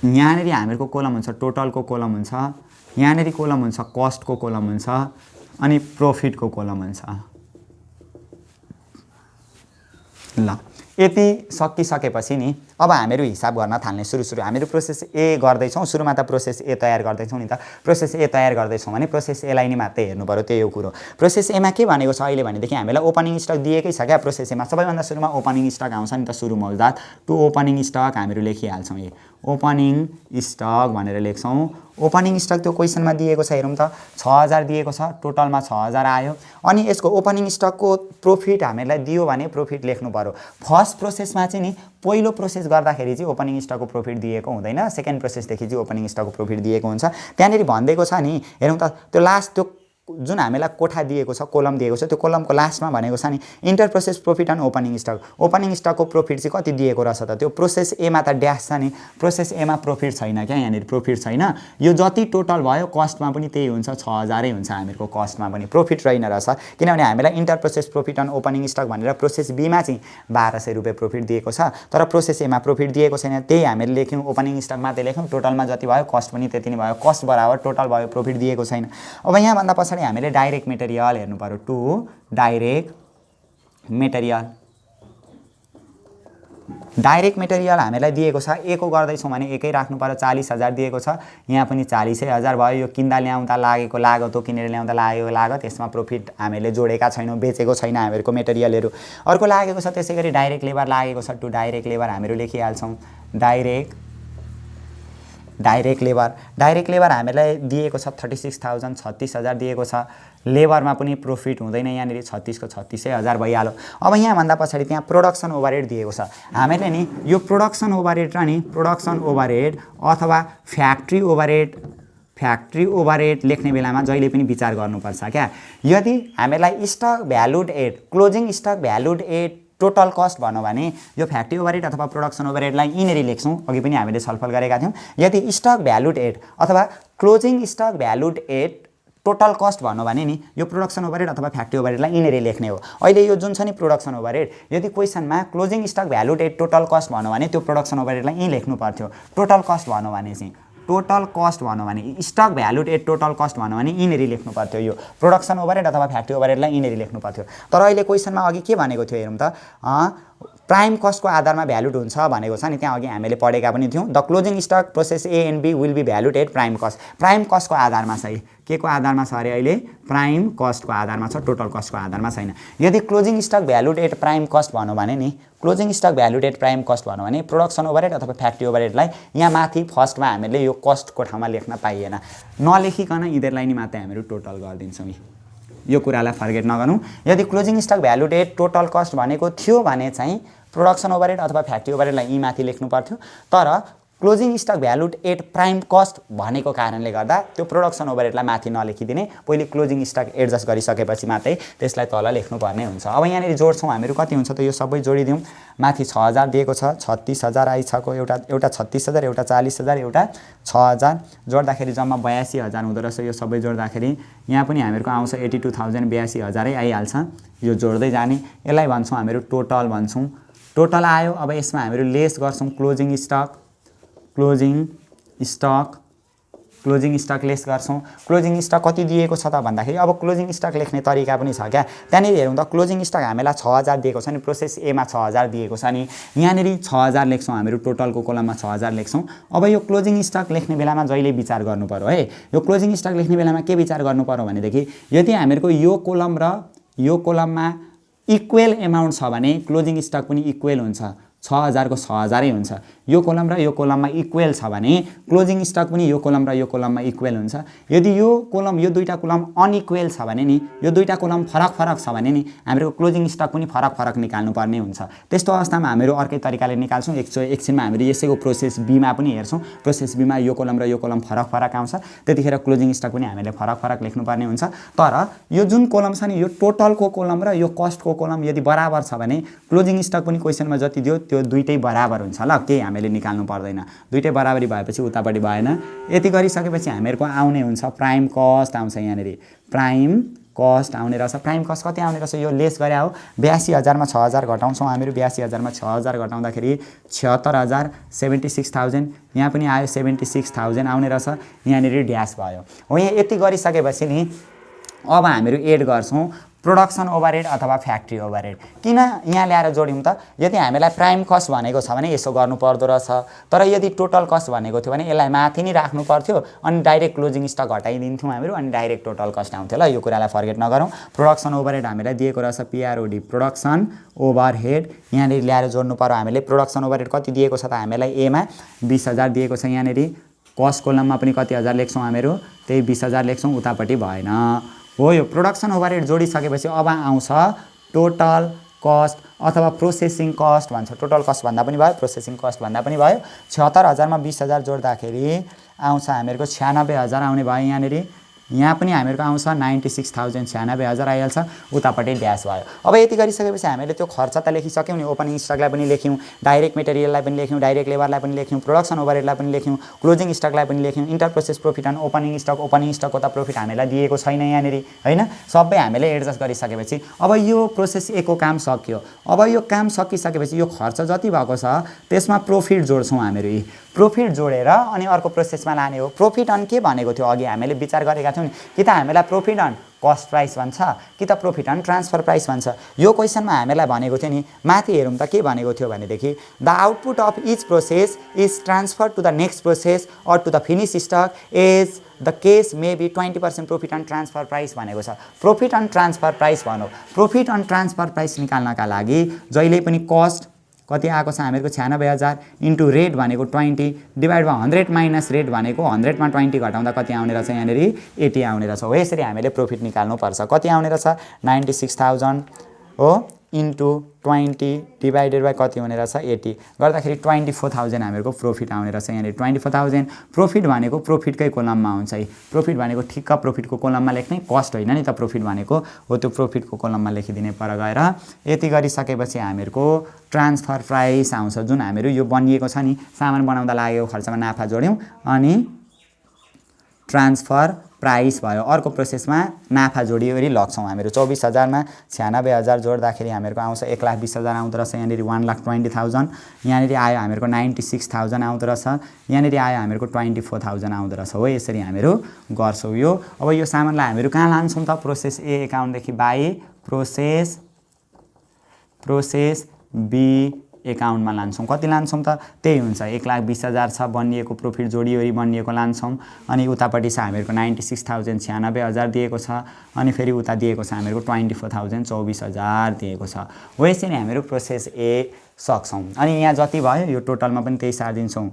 यहाँनिर हामीहरूको कोलम हुन्छ टोटलको कोलम हुन्छ यहाँनिर कोलम हुन्छ कस्टको कोलम हुन्छ अनि प्रॉफिटको कोलम हुन्छ ल यति सकिसकेपछि नि अब हामीहरू हिसाब गर्न थाल्ने सुरु हामीहरू प्रोसेस ए गर्दैछौँ सुरुमा त प्रोसेस ए तयार गर्दैछौँ नि त प्रोसेस ए तयार गर्दैछौँ भने प्रोसेस एलाई नि मात्रै हेर्नु पर्यो त्यही हो कुरो प्रोसेस एमा के भनेको छ अहिले भनेदेखि हामीलाई ओपनिङ स्टक दिएकै छ क्या प्रोसेस एमा सबैभन्दा सुरुमा ओपनिङ स्टक आउँछ नि त सुरु मौजात टु ओपनिङ स्टक हामीहरू लेखिहाल्छौँ यी ओपनिङ स्टक भनेर लेख्छौँ ओपनिङ स्टक त्यो क्वेसनमा दिएको छ हेरौँ त 6000 दिएको छ टोटलमा 6000 आयो अनि यसको ओपनिङ स्टकको प्रॉफिट हामीलाई दियो भने प्रॉफिट लेख्नु पर्यो फर्स्ट प्रोसेसमा चाहिँ नि पहिलो प्रोसेस गर्दाखेरि चाहिँ ओपनिङ स्टकको प्रॉफिट दिएको हुँदैन सेकेन्ड प्रोसेसदेखि चाहिँ ओपनिङ स्टकको प्रॉफिट दिएको हुन्छ त्यहाँनिर भनिदिएको छ नि हेरौँ त त्यो लास्ट त्यो जुन हामीलाई कोठा दिएको छ, कोलम दिएको छ, त्यो कोलमको लास्टमा भनेको छ नि inter process profit and opening stock. Opening स्टकको प्रॉफिट चाहिँ कति दिएको रहेछ त? त्यो प्रोसेस ए मा त ड्यास छ नि, प्रोसेस ए मा प्रॉफिट छैन क्या, यहाँनिर प्रॉफिट छैन। यो जति टोटल भयो कस्टमा पनि त्यही हुन्छ, 6000 नै हुन्छ हामीहरूको कस्टमा पनि, प्रॉफिट रहेन रहेछ। किनभने हामीलाई inter process profit and opening stock भनेर प्रोसेस बी मा चाहिँ 1200 रुपैयाँ प्रॉफिट दिएको छ, तर प्रोसेस ए मा प्रॉफिट दिएको छैन। त्यही हामीले लेख्यौँ, ओपनिङ स्टक मात्रै लेख्यौँ, टोटलमा जति भयो कस्ट पनि त्यति नै भयो, कस्ट बराबर टोटल भयो, प्रॉफिट दिएको छैन। अब यहाँ भन्दा पछाडि हामीले डाइरेक्ट मेटेरियल हेर्नु पर्यो, to direct material. Direct material हामीलाई दिएको छ, ए को गर्दैछौँ भने एकै राख्नु पर्यो, 40,000 दिएको छ, यहाँ पनि 40,000 भयो। यो किन्दा ल्याउँदा लागेको लागत हो, किनेर ल्याउँदा लागेको लागत, यसमा प्रॉफिट हामीले जोडेका छैनौँ, बेचेको छैन हामीहरूको मेटेरियलहरू। अर्को लागेको छ त्यसै गरी डाइरेक्ट लेबर लागेको छ, टु डाइरेक्ट लेबर हामीहरू लेखिहाल्छौँ। डाइरेक्ट लेबर हामीलाई दिएको छ 36,000, 36,000 दिएको छ। लेबरमा पनि प्रॉफिट हुँदैन, यहाँनिर 36 को 36,000 भइहाल्यो। अब यहाँ भन्दा पछाडि त्यहाँ प्रोडक्सन ओभरहेड दिएको छ, हामीले नि यो प्रोडक्सन ओभरहेड र नि प्रोडक्सन ओभरहेड अथवा फ्याक्ट्री ओभरहेड लेख्ने बेलामा जहिले पनि विचार गर्नुपर्छ क्या। यदि हामीलाई stock valued at, closing stock valued at total cost भनौँ भने यो फ्याक्ट्री ओभरहेड अथवा प्रोडक्सन ओभरहेडलाई यिनीहरू लेख्छौँ, अघि पनि हामीले छलफल गरेका थियौँ। यदि स्टक भ्यालुड एट अथवा closing stock valued at total cost भनौँ भने नि यो प्रोडक्सन ओभरहेड अथवा फ्याक्ट्री ओभरहेडलाई यिनीहरू लेख्ने हो। अहिले यो जुन छ नि प्रोडक्सन ओभरहेड, यदि क्वेसनमा closing stock valued at total cost भनौँ भने त्यो प्रोडक्सन ओभरहेडलाई यहीँ लेख्नु पर्थ्यो। टोटल कस्ट भनौँ भने चाहिँ टोटल कस्ट भनौँ भने stock valued at total cost भनौँ भने यिनीहरू लेख्नु पर्थ्यो, यो प्रोडक्सन ओभरहेड अथवा फ्याक्ट्री ओभरहेडलाई यिनीहरू लेख्नु पर्थ्यो। तर अहिले क्वेसनमा अघि के भनेको थियो हेरौँ त, प्राइम कस्टको आधारमा भ्यालुड हुन्छ भनेको छ नि, त्यहाँ अघि हामीले पढेका पनि थियौँ। The closing stock process A and B will be valued at prime cost. Prime कस्टको आधारमा छ, के को आधारमा छ अरे अहिले? प्राइम कस्टको आधारमा छ, टोटल कस्टको आधारमा छैन। यदि closing stock valued at prime cost भनौँ भने नि, closing stock valued at prime cost भनौँ भने प्रोडक्सन ओभरहेड अथवा फ्याक्ट्री ओभरहेडलाई यहाँ माथि फर्स्टमा हामीले यो कस्टको ठाउँमा लेख्न पाइएन, नलेखिकन यिनीहरूलाई नि मात्रै हामीहरू टोटल गरिदिन्छौँ। यो कुरालाई फर्गेट नगर्नु। यदि closing stock valued at total cost भनेको थियो भने चाहिँ प्रोडक्सन ओभरहेड अथवा फ्याक्ट्री ओभरहेडलाई यी माथि लेख्नु पर्थ्यो, तर closing stock valued at prime cost भनेको कारणले गर्दा त्यो प्रोडक्सन ओभरहेडलाई माथि नलेखिदिने, पहिले क्लोजिङ स्टक एडजस्ट गरिसकेपछि मात्रै त्यसलाई तल लेख्नुपर्ने हुन्छ। अब यहाँनिर जोड्छौँ हामीहरू, कति हुन्छ त यो सबै जोडिदिउँ। माथि 6000 दिएको छ, 36,000 आइसक्यो, एउटा 36,000, एउटा 40,000, एउटा 6000, जोड्दाखेरि जम्मा 82,000 हुँदो रहेछ। यो सबै जोड्दाखेरि यहाँ पनि हामीहरूको आउँछ 82,000, 82,000 आइहाल्छ। यो जोड्दै जाने, यसलाई भन्छौँ हामीहरू टोटल भन्छौँ। टोटल आयो, अब यसमा हामीहरू लेस गर्छौँ क्लोजिङ स्टक लेस गर्छौँ। क्लोजिङ स्टक कति दिएको छ त भन्दाखेरि अब क्लोजिङ स्टक लेख्ने तरिका पनि छ क्या। त्यहाँनिर हेरौँ त, क्लोजिङ स्टक हामीलाई 6000 दिएको छ नि, प्रोसेस ए मा 6000 दिएको छ नि, यहाँनिर 6000 लेख्छौँ हामीहरू, टोटलको कोलममा 6000 लेख्छौँ। अब यो क्लोजिङ स्टक लेख्ने बेलामा जहिले विचार गर्नु पर्यो है, यो क्लोजिङ स्टक लेख्ने बेलामा के विचार गर्नु पर्यो भनेदेखि यदि हामीहरूको यो कोलम र यो कोलममा इक्वेल एमाउन्ट छ भने क्लोजिङ स्टक पनि इक्वेल हुन्छ, 6000 को 6000 हुन्छ। यो कोलम र यो कोलममा इक्वेल छ भने क्लोजिङ स्टक पनि यो कोलम र यो कोलममा इक्वेल हुन्छ। यदि यो कोलम, यो दुईटा कोलम अनइक्वेल छ भने नि, यो दुईटा कोलम फरक छ भने नि हाम्रो क्लोजिङ स्टक पनि फरक निकाल्नु पर्ने हुन्छ। त्यस्तो अवस्थामा हामीहरू अर्कै तरिकाले निकाल्छौँ। एकछिनमा हामीहरू यसैको प्रोसेस बी मा पनि हेर्छौँ। प्रोसेस बी मा यो कोलम र यो कोलम फरक आउँछ, त्यतिखेर क्लोजिङ स्टक पनि हामीले फरक लेख्नुपर्ने हुन्छ। तर यो जुन कोलम छ नि, यो टोटलको कोलम र यो कस्टको कोलम यदि बराबर छ भने क्लोजिङ स्टक पनि क्वेसनमा जति दियो त्यो दुईटै बराबर हुन्छ ल, केही हामीले निकाल्नु पर्दैन। दुईटै बराबरी भएपछि उतापट्टि भएन। यति गरिसकेपछि हामीहरूको आउने हुन्छ प्राइम कस्ट आउँछ, यहाँनिर प्राइम कस्ट आउने रहेछ। प्राइम कस्ट कति आउने रहेछ यो लेस गरे हो, 82,000 मा 6000 घटाउँछौँ हामीहरू। 82,000 मा 6000 घटाउँदाखेरि 76,000, 76,000, यहाँ पनि आयो 76,000 आउने रहेछ, यहाँनिर ड्यास भयो हो। यहाँ यति गरिसकेपछि नि अब हामीहरू एड गर्छौँ प्रोडक्सन ओभरहेड अथवा फ्याक्ट्री ओभरहेड। किन यहाँ ल्याएर जोड्यौँ त? यदि हामीलाई प्राइम कस्ट भनेको छ भने यसो गर्नु पर्दो रहेछ, तर यदि टोटल कस्ट भनेको थियो भने यसलाई माथि नै राख्नु पर्थ्यो, अनि डाइरेक्ट क्लोजिङ स्टक हटाइदिन्थ्यौँ हामीहरू, अनि डाइरेक्ट टोटल कस्ट आउँथ्यो ल। यो कुरालाई फर्गेट नगरौँ। प्रोडक्सन ओभरहेड हामीलाई दिएको रहेछ PROD, प्रोडक्सन ओभरहेड, यहाँनिर ल्याएर जोड्नु पर्यो हामीले। प्रोडक्सन ओभरहेड कति दिएको छ त हामीलाई? ए मा 20,000 दिएको छ, यहाँनिर कस्ट कोलममा पनि कति हजार लेख्छौँ हामीहरू, त्यही 20,000 लेख्छौँ, उतापट्टि भएन हो। यो प्रोडक्सन ओभरहेड जोडिसकेपछि अब आउँछ टोटल कस्ट अथवा प्रोसेसिङ कस्ट भन्छ। टोटल कस्ट भन्दा पनि भयो, प्रोसेसिङ कस्ट भन्दा पनि भयो। 76,000 मा 20,000 जोड्दाखेरि आउँछ हामीहरूको 96,000 आउने भयो। यहाँनिर यहाँ पनि हामीहरूको आउँछ 96,096 आइहाल्छ, उतापट्टि ड्यास भयो। अब यति गरिसकेपछि हामीले त्यो खर्च त लेखिसक्यौँ नि, ओपनिङ स्टकलाई पनि लेख्यौँ, डाइरेक्ट मेटेरियललाई पनि लेख्यौँ, डाइरेक्ट लेबरलाई पनि लेख्यौँ, प्रोडक्सन ओभरहेडलाई पनि लेख्यौँ, क्लोजिङ स्टकलाई पनि लेख्यौँ, inter process profit on opening स्टकको त प्रॉफिट हामीलाई दिएको छैन यहाँनिर हैन, सबै हामीले एडजस्ट गरिसकेपछि अब यो प्रोसेस ए को काम सक्यो। अब यो काम सकिसकेपछि यो खर्च जति भएको छ त्यसमा प्रॉफिट जोड्छौँ हामीहरू, प्रॉफिट जोडेर अनि अर्को प्रोसेसमा लाने हो। प्रॉफिट अन के भनेको थियो अघि हामीले विचार गरेका थियौँ नि, कि त हामीलाई प्रॉफिट अन कस्ट प्राइस भन्छ कि त प्रॉफिट अन ट्रान्सफर प्राइस भन्छ। यो क्वेसनमा हामीलाई भनेको थियो नि, माथि हेरौँ त के भनेको थियो भनेदेखि the output of each process is transfer to the next process or to the finish stock as the case may be 20% profit on transfer price भनेको छ। प्रॉफिट अन ट्रान्सफर प्राइस भनौँ, प्रॉफिट अन ट्रान्सफर प्राइस निकाल्नका लागि जहिले पनि cost कति आएको छ हामीहरूको 96,000 इन्टु रेट भनेको 20 डिभाइड बाई 100 माइनस रेट भनेको 100 मा 20 घटाउँदा कति आउने रहेछ यहाँनिर 80 आउने रहेछ हो। यसरी हामीले प्रॉफिट निकाल्नुपर्छ। कति आउने रहेछ 96,000 हो इन्टु 20 डिभाइडेड बाई कति हुने रहेछ 80 गर्दाखेरि 24,000 हामीहरूको प्रॉफिट आउने रहेछ यहाँनिर। 24,000 प्रॉफिट भनेको प्रॉफिटकै कोलममा हुन्छ है, प्रॉफिट भनेको ठिक्क प्रॉफिटको कोलममा लेख्ने, कस्ट होइन नि त प्रॉफिट भनेको हो, त्यो प्रॉफिटको कोलममा लेखिदिने पर गएर। यति गरिसकेपछि हामीहरूको ट्रान्सफर प्राइस आउँछ, जुन हामीहरू यो बनिएको छ नि सामान बनाउँदा लागेको खर्चमा नाफा जोड्यौँ अनि ट्रान्सफर प्राइस भयो। अर्को प्रोसेसमा नाफा जोडिवरी लग्छौँ हामीहरू। 24,000 मा 96,000 जोड्दाखेरि हामीहरूको आउँछ 1,20,000 आउँदो रहेछ यहाँनिर, 1,20,000 यहाँनिर आयो हामीहरूको 96,000 आउँदो रहेछ, यहाँनिर आयो हामीहरूको 24,000 आउँदो रहेछ हो। यसरी हामीहरू गर्छौँ यो। अब यो सामानलाई हामीहरू कहाँ लान्छौँ त, प्रोसेस ए एकाउन्टदेखि बाई प्रोसेस बी एकाउन्टमा लान्छौँ। कति लान्छौँ त, त्यही हुन्छ 1,20,000 छ बनिएको, प्रॉफिट जोडिवरी बनिएको लान्छौँ अनि उतापट्टि छ हामीहरूको 96,096,000 दिएको छ अनि फेरि उता दिएको छ हामीहरूको 24,000 24,000 दिएको छ हो। यसरी हामीहरू प्रोसेस ए सक्छौँ। अनि यहाँ जति भयो यो टोटलमा पनि त्यही सारिदिन्छौँ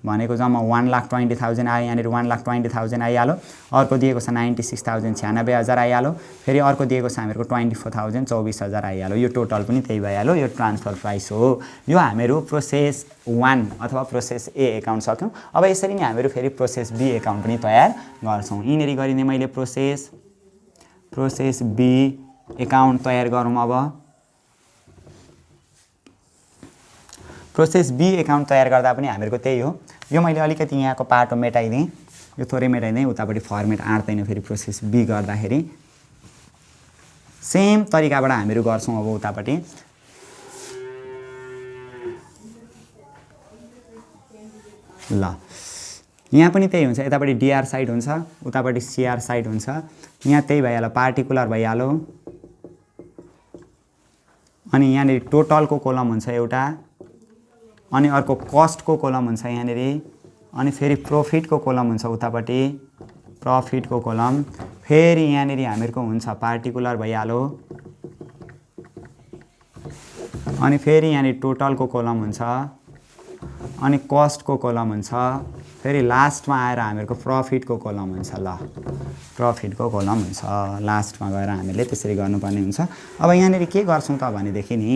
भनेको जम्मा 1,20,000 आयो यहाँनिर, 1,20,000 आइहाल्यो। अर्को दिएको छ 96,096,000 आइहाल्यो, फेरि अर्को दिएको छ हामीहरूको 24,000 24,000 आइहाल्यो। यो टोटल पनि त्यही भइहाल्यो, यो ट्रान्सफर प्राइस हो। यो हामीहरू प्रोसेस 1 अथवा प्रोसेस ए एकाउन्ट सक्यौँ। अब यसरी नै हामीहरू फेरि प्रोसेस बी एकाउन्ट पनि तयार गर्छौँ। यिनीहरू गरिने मैले प्रोसेस बी एकाउन्ट तयार गरौँ। अब प्रोसेस बी एकाउन्ट तयार गर्दा पनि हामीहरूको त्यही हो। यो मैले अलिकति यहाँको पाटो मेटाइदिएँ, यो थोरै मेटाइदिएँ, उतापट्टि फर्मेट आँट्दैन फेरि प्रोसेस बी गर्दाखेरि। सेम तरिकाबाट हामीहरू गर्छौँ। अब उतापट्टि ल यहाँ पनि त्यही हुन्छ, यतापट्टि डिआर साइड हुन्छ, उतापट्टि सिआर साइड हुन्छ। यहाँ त्यही भइहाल्यो, पार्टिकुलर भइहाल्यो अनि यहाँनिर टोटलको कोलम हुन्छ एउटा अनि अर्को कस्टको कोलम हुन्छ यहाँनिर अनि फेरि प्रॉफिटको कोलम हुन्छ उतापट्टि प्रॉफिटको कोलम, फेरि यहाँनिर हामीहरूको हुन्छ पार्टिकुलर भइहाल्यो अनि फेरि यहाँनिर टोटलको कोलम हुन्छ अनि कस्टको कोलम हुन्छ, फेरि लास्टमा आएर हामीहरूको प्रॉफिटको कोलम हुन्छ। ल प्रॉफिटको कोलम हुन्छ लास्टमा गएर हामीले त्यसरी गर्नुपर्ने हुन्छ। अब यहाँनिर के गर्छौँ त भनेदेखि नि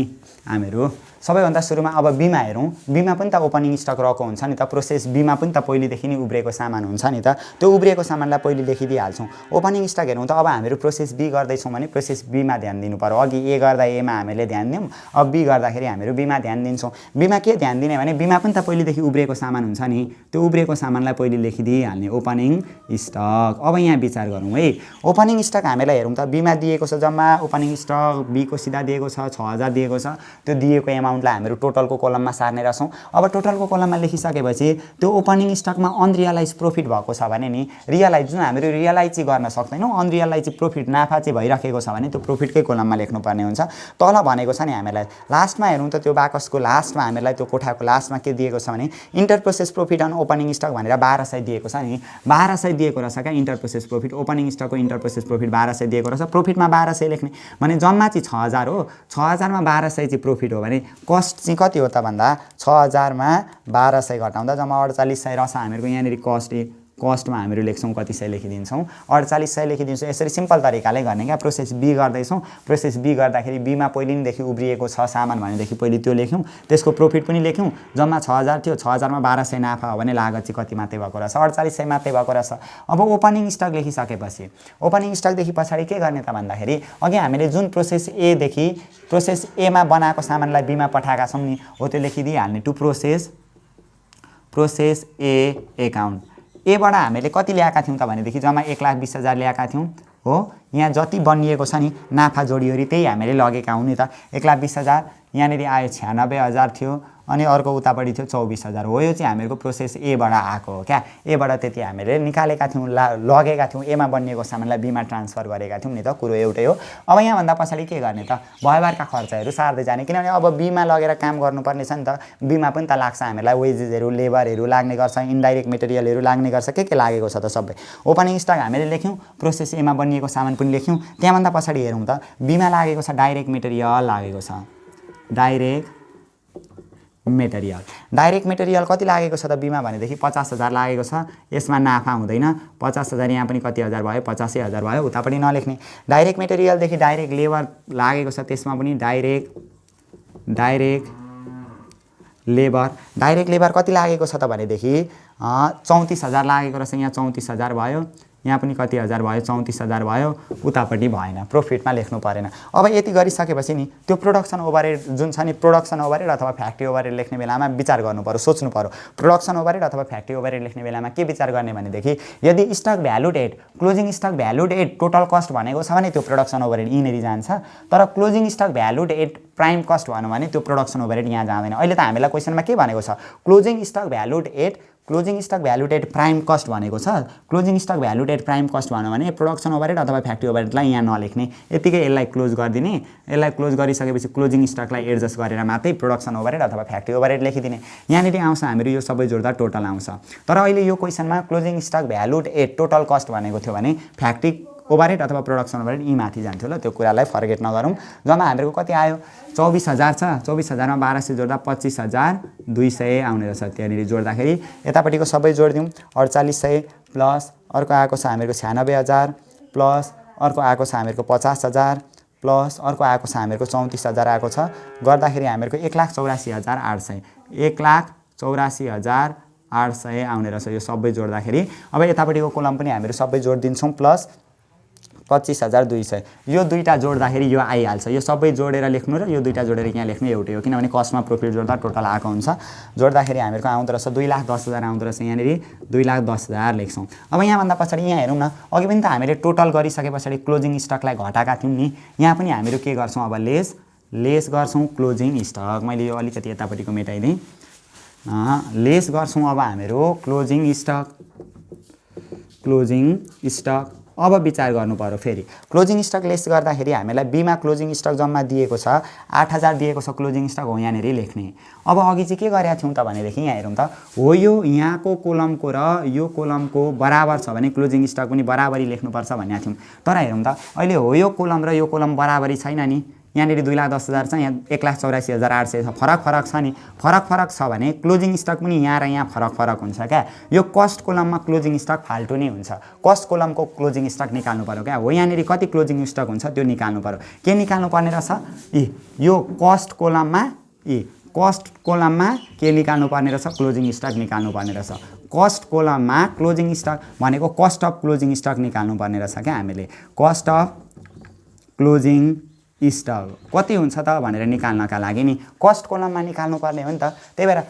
हामीहरू सबैभन्दा सुरुमा अब बीमा हेरौँ। बीमा पनि त ओपनिङ स्टक रहेको हुन्छ नि त, प्रोसेस बीमा पनि त पहिलेदेखि नै उब्रिएको सामान हुन्छ नि त, त्यो उब्रिएको सामानलाई पहिले लेखिदिइहाल्छौँ। ओपनिङ स्टक हेरौँ त अब हामीहरू प्रोसेस बी गर्दैछौँ भने प्रोसेस बीमा ध्यान दिनु पर्यो। अघि ए गर्दा एमा हामीले ध्यान दियौँ, अब बी गर्दाखेरि हामीहरू बीमा ध्यान दिन्छौँ। बीमा के ध्यान दिने भने बीमा पनि त पहिलेदेखि उब्रिएको सामान हुन्छ नि, त्यो उब्रिएको सामानलाई पहिले लेखिदिइहाल्ने ओपनिङ स्टक। अब यहाँ विचार गरौँ है, ओपनिङ स्टक हामीलाई हेरौँ त बीमा दिएको छ जम्मा, ओपनिङ स्टक बीको सिधा दिएको छ 6,000 दिएको छ, त्यो दिएको एमाउन्टलाई हामीहरू टोटलको कोलममा सार्ने रहेछौँ। अब टोटलको कोलममा लेखिसकेपछि त्यो ओपनिङ स्टकमा अनरियलाइज प्रॉफिट भएको छ भने नि रियलाइज, जुन हामीहरू रियलाइज चाहिँ गर्न सक्दैनौँ, अनरियलाइज चाहिँ प्रॉफिट नाफा चाहिँ भइराखेको छ भने त्यो प्रॉफिटकै कोलममा लेख्नुपर्ने हुन्छ। तल भनेको छ नि हामीलाई लास्टमा हेरौँ त त्यो बाकसको लास्टमा हामीलाई त्यो कोठाको लास्टमा के दिएको छ भने inter process profit on opening stock भनेर 1,200 दिएको छ नि, 1,200 दिएको रहेछ क्या इन्टर प्रोसेस प्रॉफिट, ओपनिङ स्टकको इन्टर प्रोसेस प्रॉफिट 1,200 दिएको रहेछ, प्रॉफिटमा 1,200 लेख्ने भने जम्मा चाहिँ 6,000 हो, 6,000 मा 1,200 चाहिँ प्रॉफिट हो भने कस्ट चाहिँ कति हो त भन्दा 6,000 मा 1,200 घटाउँदा जम्मा 4800 रहेछ हामीहरूको यहाँनिर कस्ट कस्टमा हामीहरू लेख्छौँ कति सय लेखिदिन्छौँ 4800 लेखिदिन्छौँ। यसरी सिम्पल तरिकाले गर्ने क्या। प्रोसेस बी गर्दैछौँ। प्रोसेस बी गर्दाखेरि बीमा पहिलेदेखि उब्रिएको छ सामान भनेदेखि पहिले त्यो लेख्यौँ, त्यसको प्रफिट पनि लेख्यौँ। जम्मा 6000 थियो, 6000 मा 1200 नाफा हो भने लागत चाहिँ कति मात्रै भएको रहेछ 4800 मात्रै भएको रहेछ। अब ओपनिङ स्टक लेखिसकेपछि ओपनिङ स्टकदेखि पछाडि के गर्ने त भन्दाखेरि अघि हामीले जुन प्रोसेस एदेखि प्रोसेस एमा बनाएको सामानलाई बीमा पठाएका छौँ नि हो त्यो लेखिदिइहाल्ने। To process A account. एबाट हामीले कति ल्याएका थियौँ त भनेदेखि जम्मा 1,20,000 ल्याएका थियौँ हो। यहाँ जति बनिएको छ नि नाफा जोडियोरी त्यही हामीले लगेका हौँ नि त। 1,20,000 यहाँनिर आयो 96,000 थियो अनि अर्को उतापट्टि थियो 24,000 हो। यो चाहिँ हामीहरूको प्रोसेस एबाट आएको हो क्या। एबाट त्यति हामीले निकालेका थियौँ, लगेका थियौँ, एमा बनिएको सामानलाई बीमा ट्रान्सफर गरेका थियौँ नि त। कुरो एउटै हो। अब यहाँभन्दा पछाडि के गर्ने त भयबारका खर्चहरू सार्दै जाने, किनभने अब बीमा लगेर काम गर्नुपर्ने छ नि त। बीमा पनि त लाग्छ हामीलाई, वेजेसहरू लेबरहरू लाग्ने गर्छ, इन्डाइरेक्ट मेटेरियलहरू लाग्ने गर्छ, के लागेको छ त सबै। ओपनिङ स्टक हामीले लेख्यौँ, प्रोसेस एमा बनिएको सामान पनि लेख्यौँ। त्यहाँभन्दा पछाडि हेरौँ त बीमा लागेको छ, डाइरेक्ट मेटेरियल लागेको छ। डाइरेक्ट मेटेरियल कति लागेको छ त बीमा भनेदेखि 50,000 लागेको छ। यसमा नाफा हुँदैन। 50,000 यहाँ पनि कति हजार भयो 85,000 भयो, उतापट्टि नलेख्ने। डाइरेक्ट मेटेरियलदेखि डाइरेक्ट लेबर लागेको छ, त्यसमा पनि डाइरेक्ट लेबर कति लागेको छ त भनेदेखि 34,000 लागेको रहेछ। यहाँ 34,000 भयो, यहाँ पनि कति हजार भयो 34,000 भयो, उतापट्टि भएन, प्रोफिटमा लेख्नु परेन। अब यति गरिसकेपछि नि त्यो प्रोडक्सन ओभरहेड जुन छ नि, प्रोडक्सन ओभरहेड अथवा फ्याक्ट्री ओभरहेड लेख्ने बेलामा विचार गर्नु पर्यो, सोच्नु पर्यो। प्रोडक्सन ओभरहेड अथवा फ्याक्ट्री ओभरहेड लेख्ने बेलामा के विचार गर्ने भनेदेखि यदि stock valued at closing stock valued at total cost भनेको छ भने त्यो प्रोडक्सन ओभरहेड यिनीहरू जान्छ। तर closing stock valued at prime cost भन्यो भने त्यो प्रोडक्सन ओभरहेड यहाँ जाँदैन। अहिले त हामीलाई क्वेसनमा के भनेको छ, closing stock valued at prime cost भनेको छ। Closing stock valued at prime cost भन्यो भने प्रोडक्सन ओभरहेड अथवा फ्याक्ट्री ओभरहेडलाई यहाँ नलेख्ने, यतिकै यसलाई क्लोज गरिदिने। यसलाई क्लोज गरिसकेपछि क्लोजिङ स्टकलाई एडजस्ट गरेर मात्रै प्रोडक्सन ओभरहेड अथवा फ्याक्ट्री ओभरहेड लेखिदिने। यहाँनिर आउँछ हामीहरू यो सबै जोड्दा टोटल आउँछ। तर अहिले यो क्वेसनमा closing stock valued at total cost भनेको थियो भने फ्याक्ट्री ओभरहेड अथवा प्रोडक्सन ओभरहेड यी माथि जान्थ्यो ल, त्यो कुरालाई फर्गेट नगरौँ। जम्मा हामीहरूको कति आयो 24,000 छ। 24,000 मा 1200 जोड्दा 25,200 आउने रहेछ। त्यहाँनिर जोड्दाखेरि यतापट्टिको सबै जोडिदिउँ, 4800 प्लस अर्को आएको छ हामीहरूको 96,000 प्लस अर्को आएको छ हामीहरूको 50,000 प्लस अर्को आएको छ हामीहरूको 34,000 आएको छ। गर्दाखेरि हामीहरूको 1,84,800 1,84,800 आउने रहेछ यो सबै जोड्दाखेरि। अब यतापट्टिको कोलम पनि हामीहरू सबै जोडिदिन्छौँ, प्लस 25,200 यो दुईटा जोड्दाखेरि यो आइहाल्छ। यो सबै जोडेर लेख्नु र यो दुईटा जोडेर यहाँ लेख्नु एउटै हो, किनभने कस्टमा प्रफिट जोड्दा टोटल आएको हुन्छ। जोड्दाखेरि हामीहरूको आउँदो रहेछ 2,10,000 आउँदो रहेछ। यहाँनिर 2,10,000 लेख्छौँ। अब यहाँभन्दा पछाडि यहाँ हेरौँ न, अघि पनि त हामीले टोटल गरिसके पछाडि क्लोजिङ स्टकलाई घटाएका थियौँ नि, यहाँ पनि हामीहरू के गर्छौँ अब लेस गर्छौँ क्लोजिङ स्टक। मैले यो अलिकति यतापट्टिको मेटाइदिएँ, लेस गर्छौँ अब हामीहरू क्लोजिङ स्टक। अब विचार गर्नु पर्यो फेरि क्लोजिङ स्टक लेस गर्दाखेरि हामीलाई बीमा क्लोजिङ स्टक जम्मा दिएको छ 8,000 दिएको छ क्लोजिङ स्टक हो, यहाँनिर लेख्ने। अब अघि चाहिँ के गरेका थियौँ त भनेदेखि यहाँ हेरौँ त, हो यो यहाँको कोलमको र यो कोलमको बराबर छ भने क्लोजिङ स्टक पनि बराबरी लेख्नुपर्छ भनेको थियौँ। तर हेरौँ त अहिले हो यो कोलम र यो कोलम बराबरी छैन नि। यहाँनिर 2,10,000 छ, यहाँ 1,84,800 छ, फरक छ नि। फरक छ भने क्लोजिङ स्टक पनि यहाँ र यहाँ फरक हुन्छ क्या। यो कस्ट कोलममा क्लोजिङ स्टक फाल्टु नै हुन्छ। कस्ट कोलमको क्लोजिङ स्टक निकाल्नु पर्यो क्या। हो यहाँनिर कति क्लोजिङ स्टक हुन्छ त्यो निकाल्नु पर्यो। के निकाल्नु पर्ने रहेछ, यो कस्ट कोलममा के निकाल्नु पर्ने रहेछ, क्लोजिङ स्टक निकाल्नु पर्ने रहेछ। कस्ट कोलममा क्लोजिङ स्टक भनेको कस्ट अफ क्लोजिङ स्टक निकाल्नु पर्ने रहेछ क्या हामीले। कस्ट अफ क्लोजिङ स्टक कति हुन्छ त भनेर निकाल्नका लागि नि कस्ट कोलममा निकाल्नु पर्ने हो नि त। त्यही भएर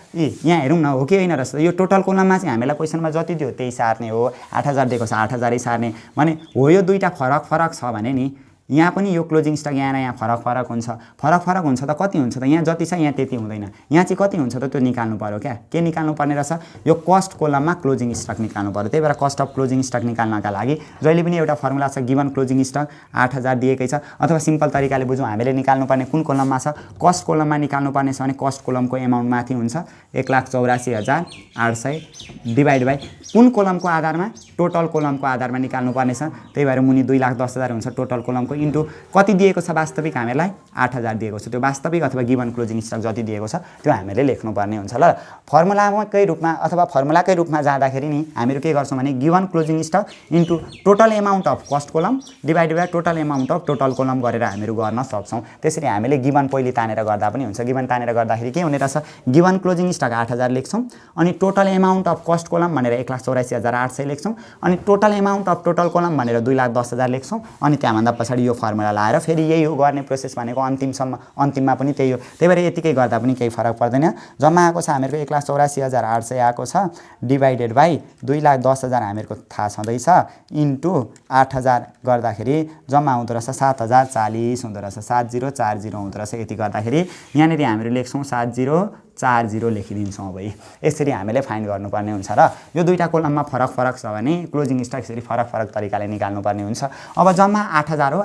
यहाँ हेरौँ न, हो कि होइन रहेछ। यो टोटल कोलममा चाहिँ हामीलाई क्वेसनमा जति दियो त्यही सार्ने हो। 8,000 दिएको छ 8,000 सार्ने भने हो यो दुईटा फरक छ भने नि यहाँ पनि यो क्लोजिङ स्टक यहाँ र यहाँ फरक हुन्छ। फरक हुन्छ त कति हुन्छ त, यहाँ जति छ यहाँ त्यति हुँदैन। यहाँ चाहिँ कति हुन्छ त त्यो निकाल्नु पर्यो क्या। के निकाल्नु पर्ने रहेछ, यो कस्ट कोलममा क्लोजिङ स्टक निकाल्नु पर्यो। त्यही भएर कस्ट अफ क्लोजिङ स्टक निकाल्नका लागि जहिले पनि एउटा फर्मुला छ, गिभन क्लोजिङ स्टक 8,000 दिएकै छ। अथवा सिम्पल तरिकाले बुझौँ, हामीले निकाल्नुपर्ने कुन कोलममा छ, कस्ट कोलममा निकाल्नुपर्ने छ भने कस्ट कोलमको एमाउन्ट माथि हुन्छ 1,84,800 डिभाइड बाई कुन कोलमको आधारमा, टोटल कोलमको आधारमा निकाल्नुपर्ने छ। त्यही भएर मुनि 2,10,000 हुन्छ टोटल कोलमको, इन्टु कति दिएको छ वास्तविक हामीलाई 8000 दिएको छ। त्यो वास्तविक अथवा गिवन क्लोजिङ स्टक जति दिएको छ त्यो हामीले लेख्नुपर्ने हुन्छ ल। फर्मुलाकै रूपमा अथवा फर्मुलाकै रूपमा जाँदाखेरि नि हामीहरू के गर्छौँ भने given closing stock into total amount of cost column divided by total amount of total column गरेर हामीहरू गर्न सक्छौँ। त्यसरी हामीले गिवन पहिले तानेर गर्दा पनि हुन्छ। गिवन तानेर गर्दाखेरि के हुने रहेछ, गिवन क्लोजिङ स्टक 8000 लेख्छौँ अनि total amount of cost column भनेर 1,84,800 लेख्छौँ अनि total amount of total column भनेर 2,10,000 लेख्छौँ अनि त्यहाँभन्दा पछाडि यो फर्मुला लाएर फेरि यही हो गर्ने प्रोसेस भनेको अन्तिममा पनि त्यही हो। त्यही भएर यतिकै गर्दा पनि केही फरक पर्दैन। जम्मा आएको छ हामीहरूको 1,84,800 आएको छ डिभाइडेड बाई 2,10,000 हामीहरूको थाहा छँदैछ इन्टु 8000 गर्दाखेरि जम्मा हुँदो रहेछ 7,040 हुँदो रहेछ, 7040 हुँदो रहेछ। यति गर्दाखेरि यहाँनिर हामीले लेख्छौँ 7040 लेखिदिन्छौँ। अब यसरी हामीले फाइन्ड गर्नुपर्ने हुन्छ र यो दुईटा कोलममा फरक छ भने क्लोजिङ स्टक यसरी फरक तरिकाले निकाल्नुपर्ने हुन्छ। अब जम्मा 8000 हो।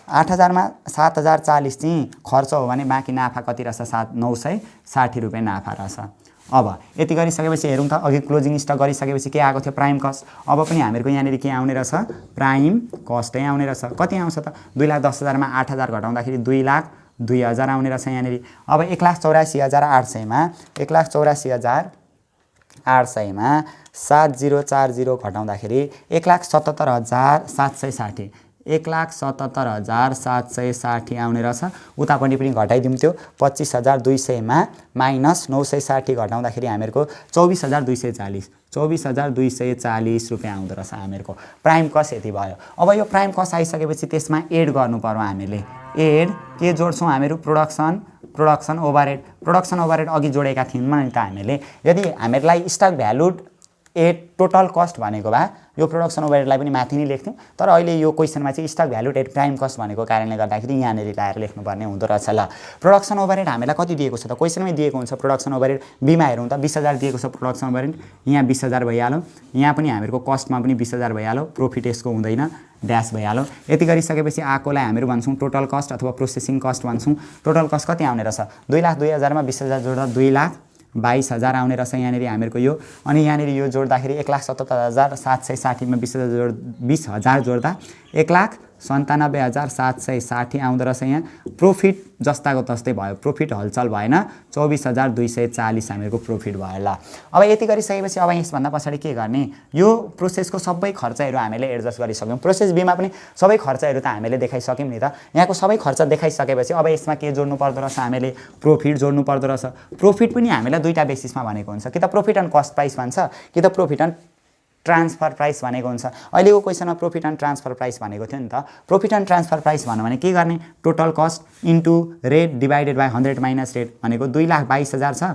8000मा 7040 चाहिँ खर्च हो भने बाँकी नाफा कति रहेछ 960 रुपियाँ नाफा रहेछ। अब यति गरिसकेपछि हेरौँ त, अघि क्लोजिङ स्टक गरिसकेपछि के आएको थियो प्राइम कस्ट। अब पनि हामीहरूको यहाँनिर के आउने रहेछ, प्राइम कस्टै आउने रहेछ। कति आउँछ त, 2,10,000मा 8000 घटाउँदाखेरि 2,02,000 आउने रहेछ यहाँनिर। अब 1,84,800मा 7040 घटाउँदाखेरि 1,77,760 1,77,760 आउने रहेछ। उतापट्टि पनि घटाइदिउँ त्यो 25,200मा माइनस 960 घटाउँदाखेरि हामीहरूको 24,240 रुपियाँ आउँदो रहेछ हामीहरूको प्राइम कस्ट। यति भयो। अब यो प्राइम कस्ट आइसकेपछि त्यसमा एड गर्नु पर्यो हामीले। एड के जोड्छौँ हामीहरू, प्रोडक्सन ओभरहेड अघि जोडेका थियौँ नि त हामीले। यदि हामीहरूलाई stock valued at total cost भनेको भए यो प्रोडक्सन ओभरहेडलाई पनि माथि नै लेख्थ्यौँ, तर अहिले यो क्वेसनमा चाहिँ stock valued at prime cost भनेको कारणले गर्दाखेरि यहाँनिर ल्याएर लेख्नुपर्ने हुँदो रहेछ। ल प्रोडक्सन ओभरहेड हामीलाई कति दिएको छ त, क्वेसनमै दिएको हुन्छ प्रोडक्सन ओभरहेड। बीमा हेरौँ त 20,000 दिएको छ प्रोडक्सन ओभरहेड, यहाँ 20,000 भइहाल्यो। यहाँ पनि हामीहरूको कस्टमा पनि 20,000 भइहाल्यो, प्रफिट यसको हुँदैन, ड्यास भइहाल्यो। यति गरिसकेपछि आएकोलाई हामीहरू भन्छौँ टोटल कस्ट अथवा प्रोसेसिङ कस्ट भन्छौँ। टोटल कस्ट कति आउने रहेछ, 2,02,000मा 20,000 जोड्दा 2,22,000 आउने रहेछ यहाँनिर हामीहरूको यो। अनि यहाँनिर यो जोड्दाखेरि 1,77,760मा 20,000 जोड्दा 1,97,760 आउँदो रहेछ यहाँ। प्रोफिट जस्ताको तस्तै भयो, प्रोफिट हलचल भएन, 24,240 हामीहरूको प्रोफिट भयो। ल अब यति गरिसकेपछि अब यसभन्दा पछाडि के गर्ने, यो प्रोसेसको सबै खर्चहरू हामीले एडजस्ट गरिसक्यौँ। प्रोसेस बीमा पनि सबै खर्चहरू त हामीले देखाइसक्यौँ नि त। यहाँको सबै खर्च देखाइसकेपछि अब यसमा के जोड्नु पर्दो रहेछ, हामीले प्रोफिट जोड्नु पर्दो रहेछ। प्रोफिट पनि हामीलाई दुईवटा बेसिसमा भनेको हुन्छ, कि त प्रॉफिट एन्ड कस्ट प्राइस भन्छ कि त प्रॉफिट एन्ड ट्रान्सफर प्राइस भनेको हुन्छ। अहिलेको क्वेसनमा प्रॉफिट एन्ड ट्रान्सफर प्राइस भनेको थियो नि त। प्रॉफिट एन्ड ट्रान्सफर प्राइस भन्नु भने के गर्ने, total cost into rate divided by 100 minus rate भनेको 2,22,000 छ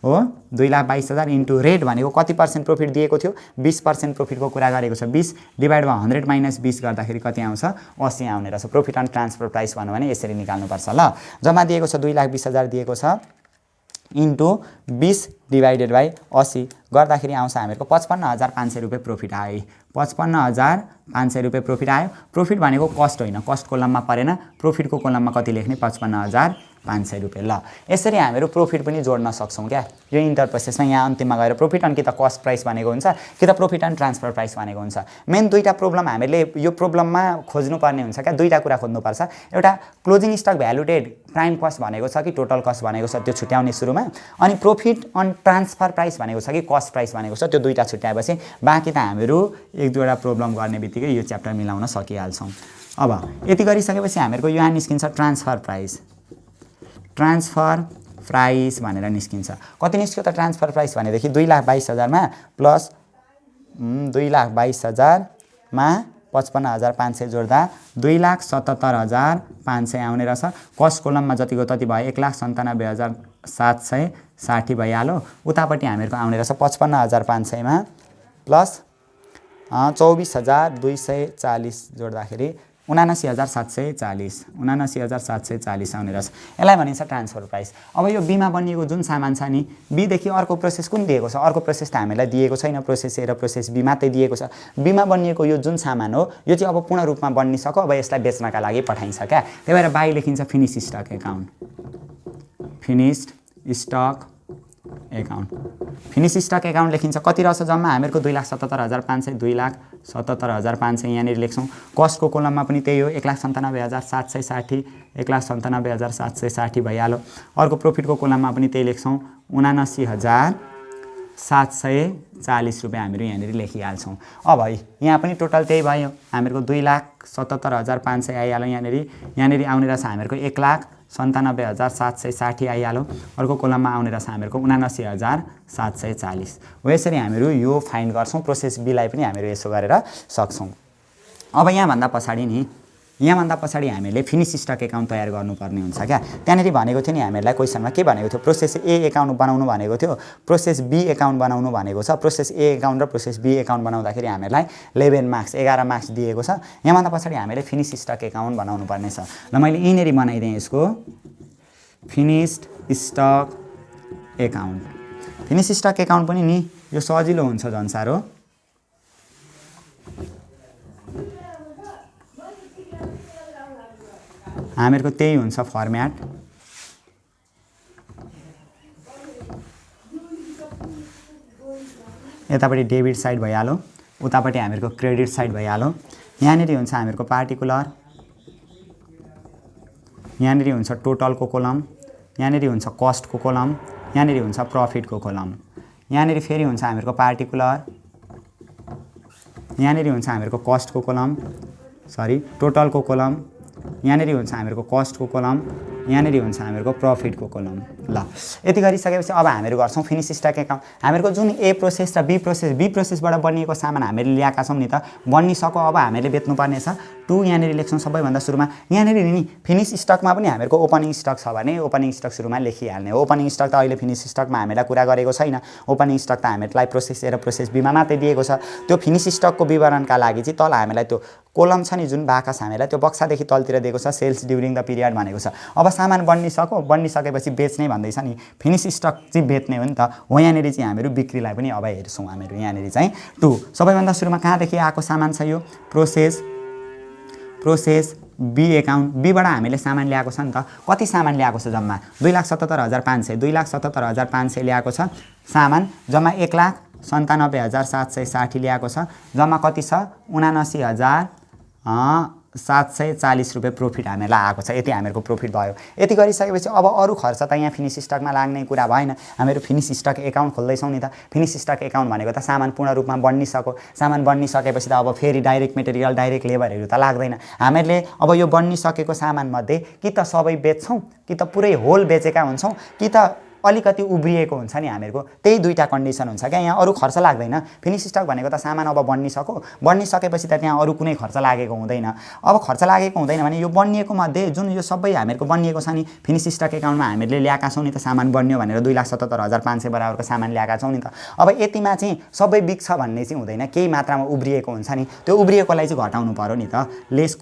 हो। 2,22,000 इन्टु रेट भनेको कति पर्सेन्ट प्रॉफिट दिएको थियो, 20% प्रॉफिटको कुरा गरेको छ। 20 डिभाइड बाई 100 माइनस 20 गर्दाखेरि कति आउँछ, 80 आउने रहेछ। प्रॉफिट एन्ड ट्रान्सफर प्राइस भन्नु भने यसरी निकाल्नुपर्छ। ल जम्मा दिएको छ 2,20,000 दिएको छ इन्टु 20 डिभाइडेड बाई 80 गर्दाखेरि आउँछ हामीहरूको 55,500 रुपियाँ प्रॉफिट आयो। 55,500 रुपियाँ प्रॉफिट आयो। प्रॉफिट भनेको कस्ट होइन, कस्ट कोलममा परेन, प्रॉफिटको कोलममा कति लेख्ने, 55,500 रुपियाँ। ल यसरी हामीहरू प्रॉफिट पनि जोड्न सक्छौँ क्या यो इन्टर प्रोसेसमा। यहाँ अन्तिममा गएर प्रॉफिट एन्ड कि त कस्ट प्राइस भनेको हुन्छ कि त प्रॉफिट एन्ड ट्रान्सफर प्राइस भनेको हुन्छ। मेन दुईवटा प्रब्लम हामीले यो प्रब्लममा खोज्नुपर्ने हुन्छ क्या, दुईवटा कुरा खोज्नुपर्छ। एउटा क्लोजिङ स्टक भ्यालुडेड प्राइम कस्ट भनेको छ कि टोटल कस्ट भनेको छ, त्यो छुट्याउने सुरुमा। अनि प्रॉफिट एन्ड ट्रान्सफर प्राइस भनेको छ कि कस्ट प्राइस भनेको छ, त्यो दुईवटा छुट्याएपछि बाँकी त हामीहरू एक दुईवटा प्रब्लम गर्ने बित्तिकै यो च्याप्टर मिलाउन सकिहाल्छौँ। अब यति गरिसकेपछि हामीहरूको यहाँ निस्किन्छ ट्रान्सफर प्राइस भनेर निस्किन्छ। कति निस्क्यो त ट्रान्सफर प्राइस भनेदेखि 2,22,000मा प्लस 2,22,000मा 55,500 जोड्दा 2,77,500 आउने रहेछ। कस्ट कोलममा जतिको तति भयो 1,97,760 भइहाल्यो। उतापट्टि हामीहरूको आउने रहेछ 55,500मा प्लस 24,240 जोड्दाखेरि 79,740 आउने रहेछ। यसलाई भनिन्छ ट्रान्सफर प्राइस। अब यो बीमा बनिएको जुन सामान छ नि, बीदेखि अर्को प्रोसेस कुन दिएको छ, अर्को प्रोसेस त हामीलाई दिएको छैन। प्रोसेस ए र प्रोसेस बी मात्रै दिएको छ। बीमा बनिएको यो जुन सामान हो यो चाहिँ अब पूर्ण रूपमा बनिसक्यो, अब यसलाई बेच्नका लागि पठाइन्छ क्या। त्यही भएर बाई लेखिन्छ finish stock account. Finish stock account लेखिन्छ। कति रहेछ जम्मा हामीहरूको 2,77,500, 77,500 यहाँनिर लेख्छौँ। कस्टको कोलममा पनि त्यही हो 1,97,760 1,97,760 भइहाल्यो। अर्को प्रोफिटको कोलममा पनि त्यही लेख्छौँ 79,740 रुपियाँ हामीहरू यहाँनिर लेखिहाल्छौँ। अब है यहाँ पनि टोटल त्यही भयो हामीहरूको 2,77,500 आइहाल्यो। यहाँनिर आउने रहेछ हामीहरूको 1,97,760 आइहाल्यो। अर्को कोलममा आउने रहेछ हामीहरूको 79,740 हो। यसरी हामीहरू यो फाइन्ड गर्छौँ। प्रोसेस बीलाई पनि हामीहरू यसो गरेर सक्छौँ। अब यहाँभन्दा पछाडि हामीले फिनिस स्टक एकाउन्ट तयार गर्नुपर्ने हुन्छ क्या। त्यहाँनिर भनेको थियो नि हामीहरूलाई क्वेसनमा के भनेको थियो, प्रोसेस ए एकाउन्ट बनाउनु भनेको थियो, प्रोसेस बी एकाउन्ट बनाउनु भनेको छ। प्रोसेस ए एकाउन्ट र प्रोसेस बी एकाउन्ट बनाउँदाखेरि हामीहरूलाई 11 मार्क्स 11 मार्क्स दिएको छ। यहाँभन्दा पछाडि हामीले फिनिस स्टक एकाउन्ट बनाउनु पर्ने छ। ल मैले यहीँनिर बनाइदिएँ यसको finished stock account. Finish stock account पनि नि यो सजिलो हुन्छ झन् साह्रो। हामीहरूको त्यही हुन्छ फर्म्याट। यतापट्टि डेबिट साइड भइहाल्यो, उतापट्टि हामीहरूको क्रेडिट साइड भइहाल्यो। यहाँनिर हुन्छ हामीहरूको पार्टिकुलर, यहाँनिर हुन्छ टोटलको कोलम, यहाँनिर हुन्छ कस्टको कोलम, यहाँनिर हुन्छ प्रफिटको कोलम। यहाँनिर फेरि हुन्छ हामीहरूको पार्टिकुलर, यहाँनिर हुन्छ हामीहरूको कस्टको कोलम, टोटलको कोलम, यहाँनिर हुन्छ हामीहरूको कस्टको कोलम, यहाँनिर हुन्छ हामीहरूको प्रफिटको कोलम। ल यति गरिसकेपछि अब हामीहरू गर्छौँ फिनिस स्टक एकाउन्ट। हामीहरूको जुन ए प्रोसेस र बी प्रोसेसबाट बनिएको सामान हामीले ल्याएका छौँ नि त, बनिसक्यो। अब हामीले बेच्नुपर्ने छ 2 यहाँनिर लेख्छौँ सबैभन्दा सुरुमा। यहाँनिर नि फिनिस स्टकमा पनि हामीहरूको ओपनिङ स्टक छ भने ओपनिङ स्टक सुरुमा लेखिहाल्ने हो। ओपनिङ स्टक त अहिले फिनिस स्टकमा हामीलाई कुरा गरेको छैन। ओपनिङ स्टक त हामीलाई प्रोसेस ए र प्रोसेस बीमा मात्रै दिएको छ। त्यो फिनिस स्टकको विवरणका लागि चाहिँ तल हामीलाई त्यो कोलम छ नि जुन बाकस हामीलाई त्यो बक्सादेखि तलतिर दिएको छ सेल्स ड्युरिङ द पिरियड भनेको छ। अब सामान बनिसकेपछि बेच्ने भन्दैछ नि, फिनिस स्टक चाहिँ बेच्ने हो नि त हो। यहाँनिर चाहिँ हामीहरू बिक्रीलाई पनि अब हेर्छौँ। हामीहरू यहाँनिर चाहिँ 2 सबैभन्दा सुरुमा कहाँदेखि आएको सामान छ यो प्रोसेस बी एकाउन्ट। बीबाट हामीले सामान ल्याएको छ नि त। कति सामान ल्याएको छ जम्मा 2,77,500 2,77,500 ल्याएको छ सामान। जम्मा 1,97,760 ल्याएको छ। जम्मा कति छ 79,740 रुपियाँ प्रोफिट हामीलाई आएको छ। यति हामीहरूको प्रोफिट भयो। यति गरिसकेपछि अब अरू खर्च त यहाँ फिनिस स्टकमा लाग्ने कुरा भएन। हामीहरू फिनिस स्टक एकाउन्ट खोल्दैछौँ नि त। फिनिस स्टक एकाउन्ट भनेको त सामान पूर्ण रूपमा बनिसक्यो। सामान बनिसकेपछि त अब फेरि डाइरेक्ट मेटेरियल डाइरेक्ट लेबरहरू त लाग्दैन। हामीले अब यो बनिसकेको सामानमध्ये कि त सबै बेच्छौँ कि त पुरै होल बेचेका हुन्छौँ कि त अलिकति उब्रिएको हुन्छ नि हामीहरूको। त्यही दुईटा कन्डिसन हुन्छ क्या। यहाँ अरू खर्च लाग्दैन। फिनिस स्टक भनेको त सामान अब बनिसकेपछि त त्यहाँ अरू कुनै खर्च लागेको हुँदैन। अब खर्च लागेको हुँदैन भने यो बनिएको मध्ये जुन यो सबै हामीहरूको बनिएको छ नि फिनिस स्टक एकाउन्टमा हामीले ल्याएका छौँ नि त सामान बन्यो भनेर 2,77,500 बराबरको सामान ल्याएका छौँ नि त। अब यतिमा चाहिँ सबै बिक्छ भन्ने चाहिँ हुँदैन। केही मात्रामा उब्रिएको हुन्छ नि, त्यो उब्रिएकोलाई चाहिँ घटाउनु पर्यो नि त। लेस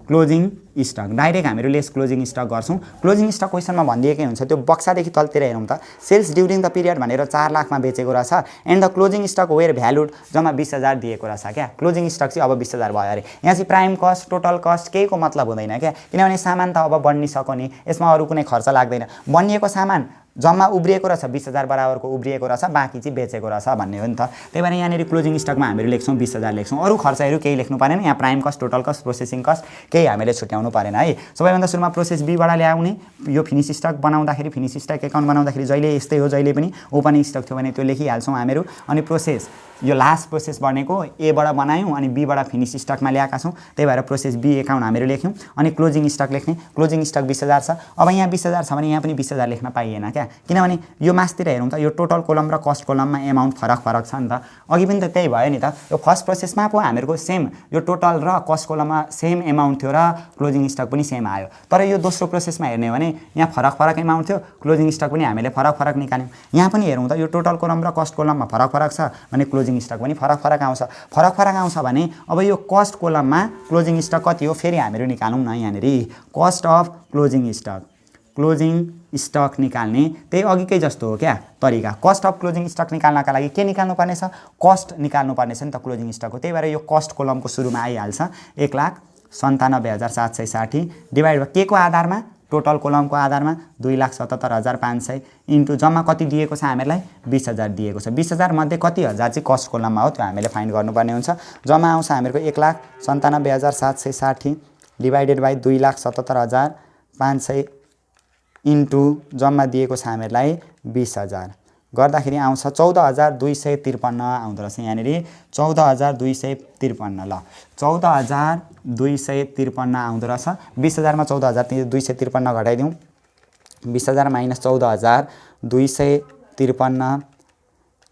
क्लोजिङ स्टक डाइरेक्ट हामीहरू लेस क्लोजिङ स्टक गर्छौँ। क्लोजिङ स्टक क्वेसनमा भनिदिएकै हुन्छ। त्यो बक्सादेखि तलतिर हेरौँ त सेल्स ड्युरिङ द पिरियड भनेर 4 लाखमा बेचेको रहेछ। And the closing stock were valued जम्मा 20,000 दिएको रहेछ क्या। क्लोजिङ स्टक चाहिँ अब 20,000 भयो अरे। यहाँ चाहिँ प्राइम कस्ट टोटल कस्ट केहीको मतलब हुँदैन क्या। किनभने सामान त अब बनिसक्यो नि, यसमा अरू कुनै खर्च लाग्दैन। बनिएको सामान जम्मा उब्रिएको रहेछ 20,000 बराबरको उब्रिएको रहेछ, बाँकी चाहिँ बेचेको रहेछ भन्ने हो नि त। त्यही भएर यहाँनिर क्लोजिङ स्टकमा हामीहरू लेख्छौँ 20,000 लेख्छौँ। अरू खर्चहरू केही लेख्नु परेन। यहाँ prime cost total cost processing cost केही हामीले छुट्याउनु परेन है। सबैभन्दा सुरुमा प्रोसेस बीबाट ल्याउने यो फिनिस स्टक बनाउँदाखेरि फिनिस स्टक एकाउन्ट बनाउँदाखेरि जहिले यस्तै हो। जहिले पनि ओपनिङ स्टक थियो भने त्यो लेखिहाल्छौँ हामीहरू। अनि प्रोसेस यो लास्ट प्रोसेस बनेको एबाट बनायौँ अनि बीबाट फिनिस स्टकमा ल्याएका छौँ। त्यही भएर प्रोसेस बी एकाउन्ट हामीले लेख्यौँ। अनि क्लोजिङ स्टक लेख्ने। क्लोजिङ स्टक 20,000 छ। अब यहाँ 20,000 छ भने यहाँ पनि 20,000 लेख्न पाइएन क्या। किनभने यो मासतिर हेरौँ त यो टोटल कोलम र कस्ट कोलममा एमाउन्ट फरक छ नि त। अघि पनि त त्यही भयो नि त। यो फर्स्ट प्रोसेसमा पो हामीहरूको सेम यो टोटल र कस्ट कोलममा सेम एमाउन्ट थियो र क्लोजिङ स्टक पनि सेम आयो। तर यो दोस्रो प्रोसेसमा हेर्ने हो भने यहाँ फरक एमाउन्ट थियो, क्लोजिङ स्टक पनि हामीले फरक निकाल्यौँ। यहाँ पनि हेरौँ त यो टोटल कोलम र कस्ट कोलममा फरक छ भने क्लोजिङ स्टक पनि फरक आउँछ। फरक आउँछ भने अब यो कस्ट कोलममा क्लोजिङ स्टक कति हो फेरि हामीहरू निकालौँ न। यहाँनिर कस्ट अफ क्लोजिङ स्टक निकाल्ने त्यही अघिकै जस्तो हो क्या तरिका। कस्ट अफ क्लोजिङ स्टक निकाल्नका लागि के निकाल्नु पर्ने छ, कस्ट निकाल्नु पर्ने छ नि त क्लोजिङ स्टकको। त्यही भएर यो कस्ट कोलमको सुरुमा आइहाल्छ 1,97,760 डिभाइड के को आधारमा टोटल कोलमको आधारमा 2,77,500 इन्टु जम्मा कति दिएको छ हामीलाई 20,000 दिएको छ। 20,000 मध्ये कति हजार चाहिँ कस्ट कोलममा हो त्यो हामीले फाइन्ड गर्नुपर्ने हुन्छ। जम्मा आउँछ हामीहरूको 1,97,760 डिभाइडेड बाई 2,77,500 इन्टु जम्मा दिएको छ हामीलाई 20,000 गर्दाखेरि आउँछ 14,253 आउँदो रहेछ। यहाँनिर 14,253 ल 14,253 आउँदो रहेछ। 20,000 मा 14,253 घटाइदिउँ। 20,000 माइनस 14,253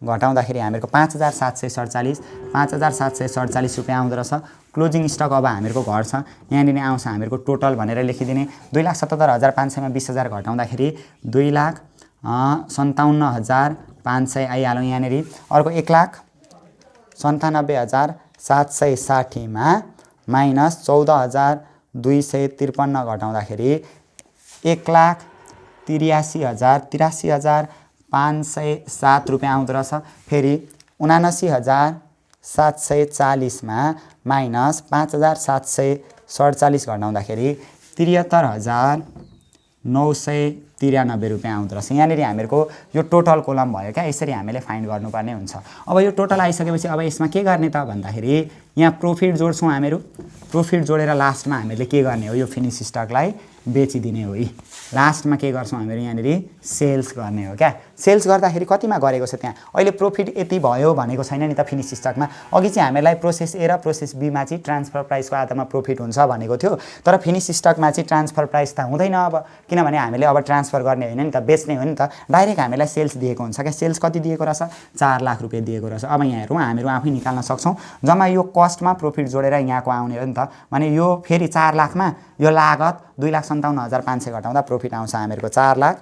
घटाउँदाखेरि हामीहरूको 5,747 5,747 रुपियाँ आउँदो रहेछ। क्लोजिङ स्टक अब हामीहरूको घट्छ। यहाँनिर आउँछ हामीहरूको टोटल भनेर लेखिदिने 2,77,500 मा 20,000 घटाउँदाखेरि 2,57,500 आइहाल्यो यहाँनिर। अर्को 1,97,760 मा माइनस 14,253 घटाउँदाखेरि 1,83,507 रुपियाँ आउँदो रहेछ। फेरि 79,740 मा माइनस 5,747 घटाउँदाखेरि 73,993 रुपियाँ आउँदो रहेछ। यहाँनिर हामीहरूको यो टोटल कोलम भयो क्या। यसरी हामीले फाइन्ड गर्नुपर्ने हुन्छ। अब यो टोटल आइसकेपछि अब यसमा के गर्ने त भन्दाखेरि यहाँ प्रॉफिट जोड्छौँ हामीहरू। प्रॉफिट जोडेर लास्टमा हामीले के गर्ने हो यो फिनिश स्टकलाई बेचिदिने हो। लास्टमा के गर्छौँ हामीहरू यहाँनिर सेल्स गर्ने हो क्या। सेल्स गर्दाखेरि कतिमा गरेको छ त्यहाँ अहिले प्रॉफिट यति भयो भनेको छैन नि त फिनिश स्टकमा। अघि चाहिँ हामीलाई प्रोसेस ए र प्रोसेस बीमा चाहिँ ट्रान्सफर प्राइसको आधारमा प्रॉफिट हुन्छ भनेको थियो। तर फिनिश स्टकमा चाहिँ ट्रान्सफर प्राइस त हुँदैन अब, किनभने हामीले अब ट्रान्सफर गर्ने होइन नि त, बेच्ने हो नि त। डाइरेक्ट हामीलाई सेल्स दिएको हुन्छ क्या। सेल्स कति दिएको रहेछ 4 लाख रुपियाँ दिएको रहेछ। अब यहाँ हेरौँ हामीहरू आफै निकाल्न सक्छौँ। जम्मा यो कस्टमा प्रॉफिट जोडेर यहाँको आउने हो नि त। भने यो फेरि 4 लाखमा यो लागत 2,57,500 घटाउँदा प्रॉफिट आउँछ हामीहरूको 4 लाख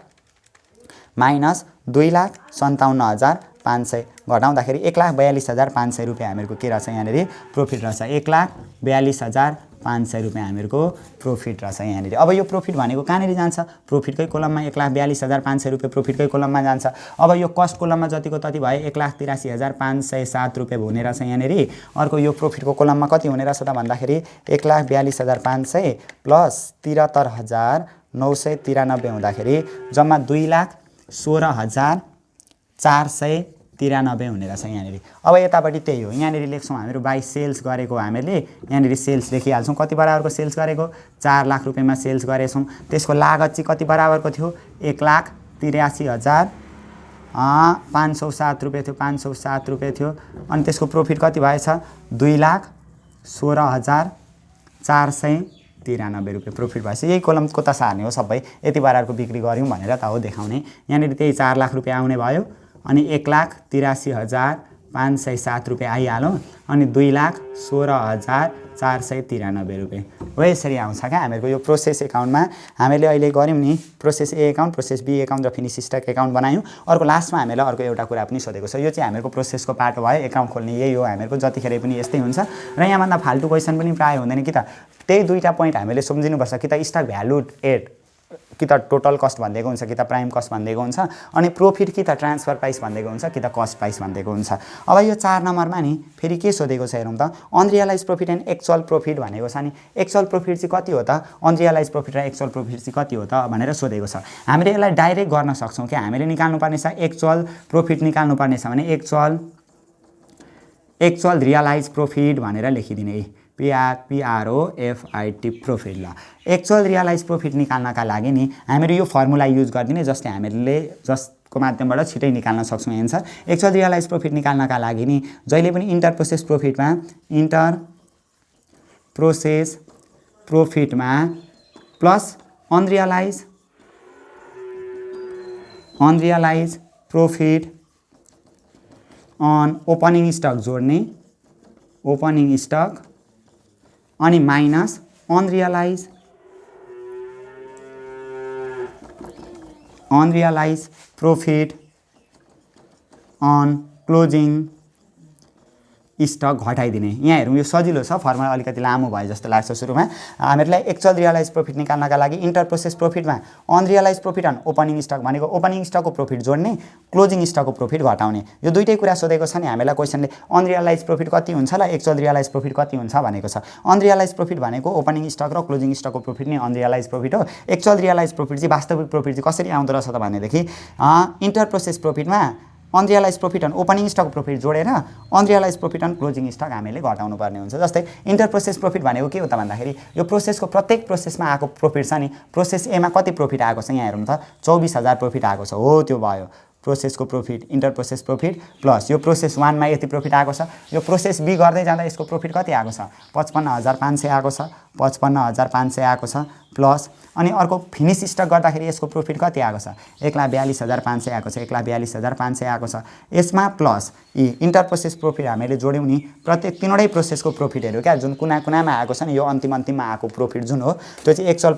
माइनस 2,57,500 घटाउँदाखेरि 1,42,500 रुपियाँ हामीहरूको के रहेछ यहाँनिर प्रॉफिट रहेछ। 1,42,500 रुपियाँ हामीहरूको प्रॉफिट रहेछ यहाँनिर। अब यो प्रॉफिट भनेको कहाँनिर जान्छ प्रॉफिटकै कोलममा 1,42,500 रुपियाँ प्रॉफिटकै कोलममा जान्छ। अब यो कस्ट कोलममा जतिको तति भयो 1,83,507 रुपियाँ हुने रहेछ यहाँनिर। अर्को यो प्रॉफिटको कोलममा कति हुने रहेछ त भन्दाखेरि 1,42,500 प्लस 73,993 हुँदाखेरि जम्मा 2,16,493 हुने रहेछ यहाँनिर। अब यतापट्टि त्यही हो, यहाँनिर लेख्छौँ हामीहरू बाई सेल्स गरेको हामीले यहाँनिर सेल्स लेखिहाल्छौँ। कति बराबरको सेल्स गरेको 4 लाख रुपियाँमा सेल्स गरेछौँ। त्यसको लागत चाहिँ कति बराबरको थियो 1,83,507 रुपियाँ थियो 507 रुपियाँ थियो। अनि त्यसको प्रॉफिट कति भएछ 2,16,493 रुपियाँ प्रॉफिट भएछ। यही कोलमको त सार्ने हो सबै। यति बराबरको बिक्री गऱ्यौँ भनेर त हो देखाउने। यहाँनिर त्यही 4 लाख रुपियाँ आउने भयो अनि 1,83,507 रुपियाँ आइहाल्यो अनि 2,16,493 रुपियाँ हो। यसरी आउँछ क्या हामीहरूको यो प्रोसेस एकाउन्टमा। हामीले अहिले गऱ्यौँ नि process A account, process B account र फिनिश स्टक एकाउन्ट बनायौँ। अर्को लास्टमा हामीलाई अर्को एउटा कुरा पनि सोधेको छ। यो चाहिँ हामीहरूको प्रोसेसको पार्ट भयो। एकाउन्ट खोल्ने यही हो हामीहरूको, जतिखेर पनि यस्तै हुन्छ। र यहाँभन्दा फाल्टु क्वेसन पनि प्रायः हुँदैन कि त। त्यही दुईवटा पोइन्ट हामीले सम्झिनुपर्छ कि त स्टक भ्यालु एड कि त टोटल कस्ट भनिदिएको हुन्छ कि त प्राइम कस्ट भनिदिएको हुन्छ, अनि प्रॉफिट कि त ट्रान्सफर प्राइस भनिदिएको हुन्छ कि त कस्ट प्राइस भनिदिएको हुन्छ। अब यो 4 नम्बरमा नि फेरि के सोधेको छ हेरौँ त। Unrealise profit and actual profit भनेको छ नि। एक्चुअल प्रॉफिट चाहिँ कति हो त, अनरियलाइज प्रॉफिट र एक्चुअल प्रॉफिट चाहिँ कति हो त भनेर सोधेको छ। हामीले यसलाई डाइरेक्ट गर्न सक्छौँ कि हामीले निकाल्नुपर्ने छ एक्चुअल प्रॉफिट निकाल्नुपर्ने छ भने एक्चुअल रियलाइज प्रॉफिट भनेर लेखिदिने PROFIT प्रॉफिट। ल एक्चुअल रियलाइज प्रॉफिट निकाल्नका लागि नि हामीहरू यो फर्मुला युज गरिदिने जसले हामीले जसको माध्यमबाट छिटै निकाल्न सक्छौँ एन्सर। एक्चुअल रियलाइज प्रॉफिट निकाल्नका लागि नि जहिले पनि इन्टर प्रोसेस प्रॉफिटमा plus unrealise profit on opening stock जोड्ने, ओपनिङ स्टक अनि minus unrealise profit on stock घटाइदिने। यहाँ हेरौँ, यो सजिलो छ, फर्मुला अलिकति लामो भयो जस्तो लाग्छ सुरुमा। हामीहरूलाई एक्चुअल रियलाइज प्रफिट निकाल्नका लागि इन्टर प्रोसेस प्रफिटमा unrealise profit on opening stock भनेको ओपनिङ स्टकको प्रफिट जोड्ने, क्लोजिङ स्टकको प्रफिट घटाउने। यो दुईटै कुरा सोधेको छ नि हामीलाई क्वेसनले। अनरियलाइज प्रफिट कति हुन्छ ल, एक्चुअल रियलाइज प्रफिट कति हुन्छ भनेको छ। अनरियलाइज प्रफिट भनेको ओपनिङ स्टक र क्लोजिङ स्टकको प्रफिट नै अनरियलाइज प्रफिट हो। एक्चुअल रियलाइज प्रफिट चाहिँ वास्तविक प्रफिट चाहिँ कसरी आउँदो रहेछ त भनेदेखि इन्टर प्रोसेस प्रफिटमा unrealise profit on opening stock profit जोडेर unrealise profit on closing stock हामीले घटाउनु पर्ने हुन्छ। जस्तै इन्टर प्रोसेस प्रफिट भनेको के हो त भन्दाखेरि यो प्रोसेसको प्रत्येक प्रोसेसमा आएको प्रफिट छ नि, प्रोसेस एमा कति प्रफिट आएको छ यहाँ हेरौँ त, 24,000 प्रफिट आएको छ। हो, त्यो भयो प्रोसेसको profit, inter process profit plus यो प्रोसेस 1 मा यति प्रफिट आएको छ, यो प्रोसेस बी गर्दै जाँदा यसको प्रफिट कति आएको छ, 55,500 आएको छ, 55,500 आएको छ प्लस अनि अर्को फिनिस स्टक गर्दाखेरि यसको प्रफिट कति आएको छ, 1,42,500 आएको छ, 1,42,500 आएको छ। यसमा प्लस यी इन्टर प्रोसेस प्रफिट हामीले जोड्यौँ नि, प्रत्येक तीनवटै प्रोसेसको प्रफिटहरू क्या जुन कुनामा आएको छ नि, यो अन्तिममा आएको प्रफिट जुन हो त्यो चाहिँ एक्चुअल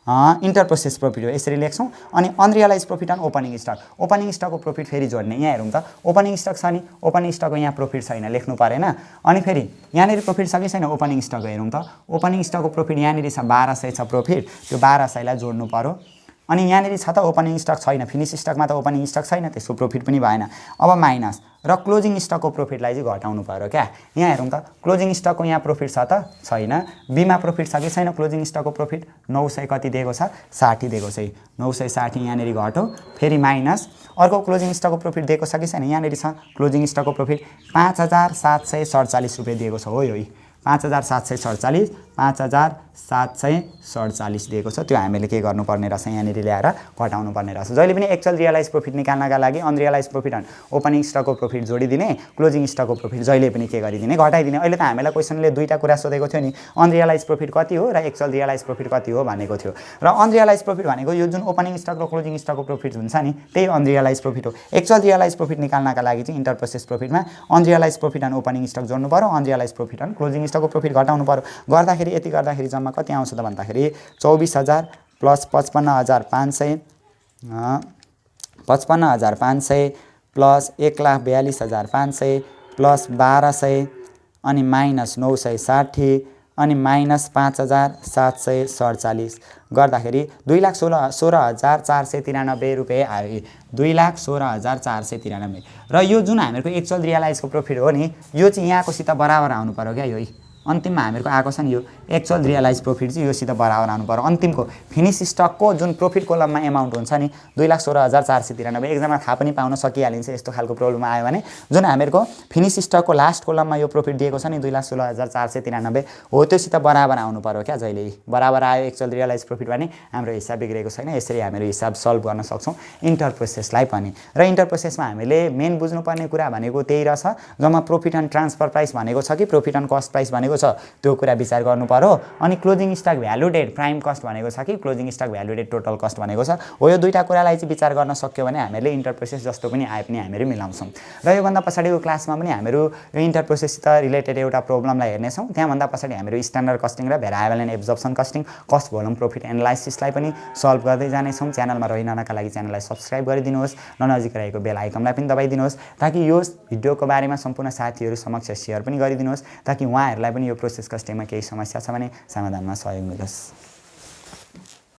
इन्टर प्रोसेस प्रफिट हो, यसरी लेख्छौँ। अनि unrealise profit on opening stock, opening स्टकको प्रफिट फेरि जोड्ने। यहाँ हेरौँ त, ओपनिङ स्टक छ नि, ओपनिङ स्टकको यहाँ प्रफिट छैन, लेख्नु परेन। अनि फेरि यहाँनिर प्रफिट छ कि छैन ओपनिङ स्टकको हेरौँ त, ओपनिङ स्टकको प्रफिट यहाँनिर छ 1,200 छ प्रफिट, त्यो 1,200 लाई जोड्नु पर्यो। अनि यहाँनिर छ त ओपनिङ स्टक छैन, फिनिस स्टकमा त ओपनिङ स्टक छैन, त्यसको प्रफिट पनि भएन। अब माइनस र क्लोजिङ स्टकको प्रफिटलाई चाहिँ घटाउनु पर्यो क्या। यहाँ हेरौँ त, क्लोजिङ स्टकको यहाँ प्रफिट छ त छैन, बीमा प्रफिट छ कि छैन, क्लोजिङ स्टकको प्रफिट 900 कति दिएको छ, 60 दिएको छ, 960 यहाँनिर घट्यो, फेरि माइनस अर्को क्लोजिङ स्टकको प्रफिट दिएको छ कि छैन, यहाँनिर छ क्लोजिङ स्टकको प्रफिट 5,747 रुपियाँ दिएको छ। हो, यो 5,747, 5,747 दिएको छ, त्यो हामीले के गर्नुपर्ने रहेछ, यहाँनिर ल्याएर घटाउनु पर्ने रहेछ। जहिले पनि एक्चुअल रियलाइज प्रफिट निकाल्नका लागि अनरियलाइज प्रफिट अन ओपनिङ स्टकको प्रफिट जोडिदिने, क्लोजिङ स्टकको प्रफिट जहिले पनि के गरिदिने, घटाइदिने। अहिले त हामीलाई क्वेसनले दुईटा कुरा सोधेको थियो नि, अनरियलाइज प्रफिट कति हो र एक्चुअल रियलाइज प्रफिट कति हो भनेको थियो। र अनरियलाइज प्रफिट भनेको यो जुन ओपनिङ स्टक र क्लोजिङ स्टकको प्रफिट हुन्छ नि, त्यही अनरियलाइज प्रफिट हो। एक्चुअल रियलाइज प्रफिट निकाल्नका लागि चाहिँ इन्टर प्रोसेस प्रफिटमा unrealise profit on opening stock जोड्नु पर्यो, अनरियलाइज प्रफिट अन क्लोजिङ स्टकको प्रफिट घटाउनु पर्यो। गर्दाखेरि यति गर्दाखेरि जम्मा कति आउँछ त भन्दाखेरि 24,000 प्लस 55,500, 55,500 प्लस 1,42,500 प्लस 1,200 अनि माइनस 960 अनि माइनस 5,747 गर्दाखेरि 2,16,493 रुपियाँ आयो। 2,16,493 र यो जुन हामीहरूको एक्चुअल रियलाइजको प्रफिट हो नि, यो चाहिँ यहाँकोसित बराबर आउनु पर्यो क्या। यो अन्तिममा हामीहरूको आएको छ नि, यो एक्चुअल रियलाइज प्रफिट चाहिँ योसित बराबर आउनु पर्यो। अन्तिमको फिनिस स्टकको जुन प्रफिट कोलममा एमाउन्ट हुन्छ नि 2,16,493, एक्जाममा थाहा पनि पाउन सकिहालिन्छ यस्तो खालको प्रब्लम आयो भने। जुन हामीहरूको फिनिस स्टकको लास्ट कोलममा यो प्रफिट दिएको छ नि 2,16,493 हो, त्योसित बराबर आउनु पर्यो क्या। जहिले बराबर आयो एक्चुअल रियलाइज प्रफिट भने हाम्रो हिसाब बिग्रेको छैन। यसरी हामीहरू हिसाब सल्भ गर्न सक्छौँ इन्टर प्रोसेसलाई पनि। र इन्टर प्रोसेसमा हामीले मेन बुझ्नुपर्ने कुरा भनेको त्यही रहेछ, जम्मा प्रफिट एन्ड ट्रान्सफर प्राइस भनेको छ कि प्रफिट एन्ड कस्ट प्राइस भनेको छ, त्यो कुरा विचार गर्नु पर्यो। अनि क्लोजिङ स्टक भ्यालुडेड प्राइम कस्ट भनेको छ कि क्लोजिङ स्टक भ्यालुडेड टोटल कस्ट भनेको छ। हो, यो दुईटा कुरालाई चाहिँ विचार गर्न सक्यो भने हामीले इन्टर प्रोसेस जस्तो पनि आए पनि हामीहरू मिलाउँछौँ। र योभन्दा पछाडिको क्लासमा पनि हामीहरू यो इन्टर प्रोसेससित रिलेटेड एउटा प्रब्लमलाई हेर्नेछौँ। त्यहाँभन्दा पछाडि हामीहरू स्ट्यान्डर्ड कस्टिङ र variable and absorption costing, cost volume profit एनालाइसिसलाई पनि सल्भ गर्दै जानेछौँ। च्यानलमा रहिरहनका लागि च्यानललाई सब्सक्राइब गरिदिनुहोस्, नजिक रहेको बेल आइकनलाई पनि दबाइदिनुहोस् ताकि यो भिडियोको बारेमा सम्पूर्ण साथीहरू समक्ष सेयर पनि गरिदिनुहोस् ताकि उहाँहरूलाई पनि यो प्रोसेस कस्टिङमा केही समस्या छ भने समाधानमा सहयोग मिलोस्।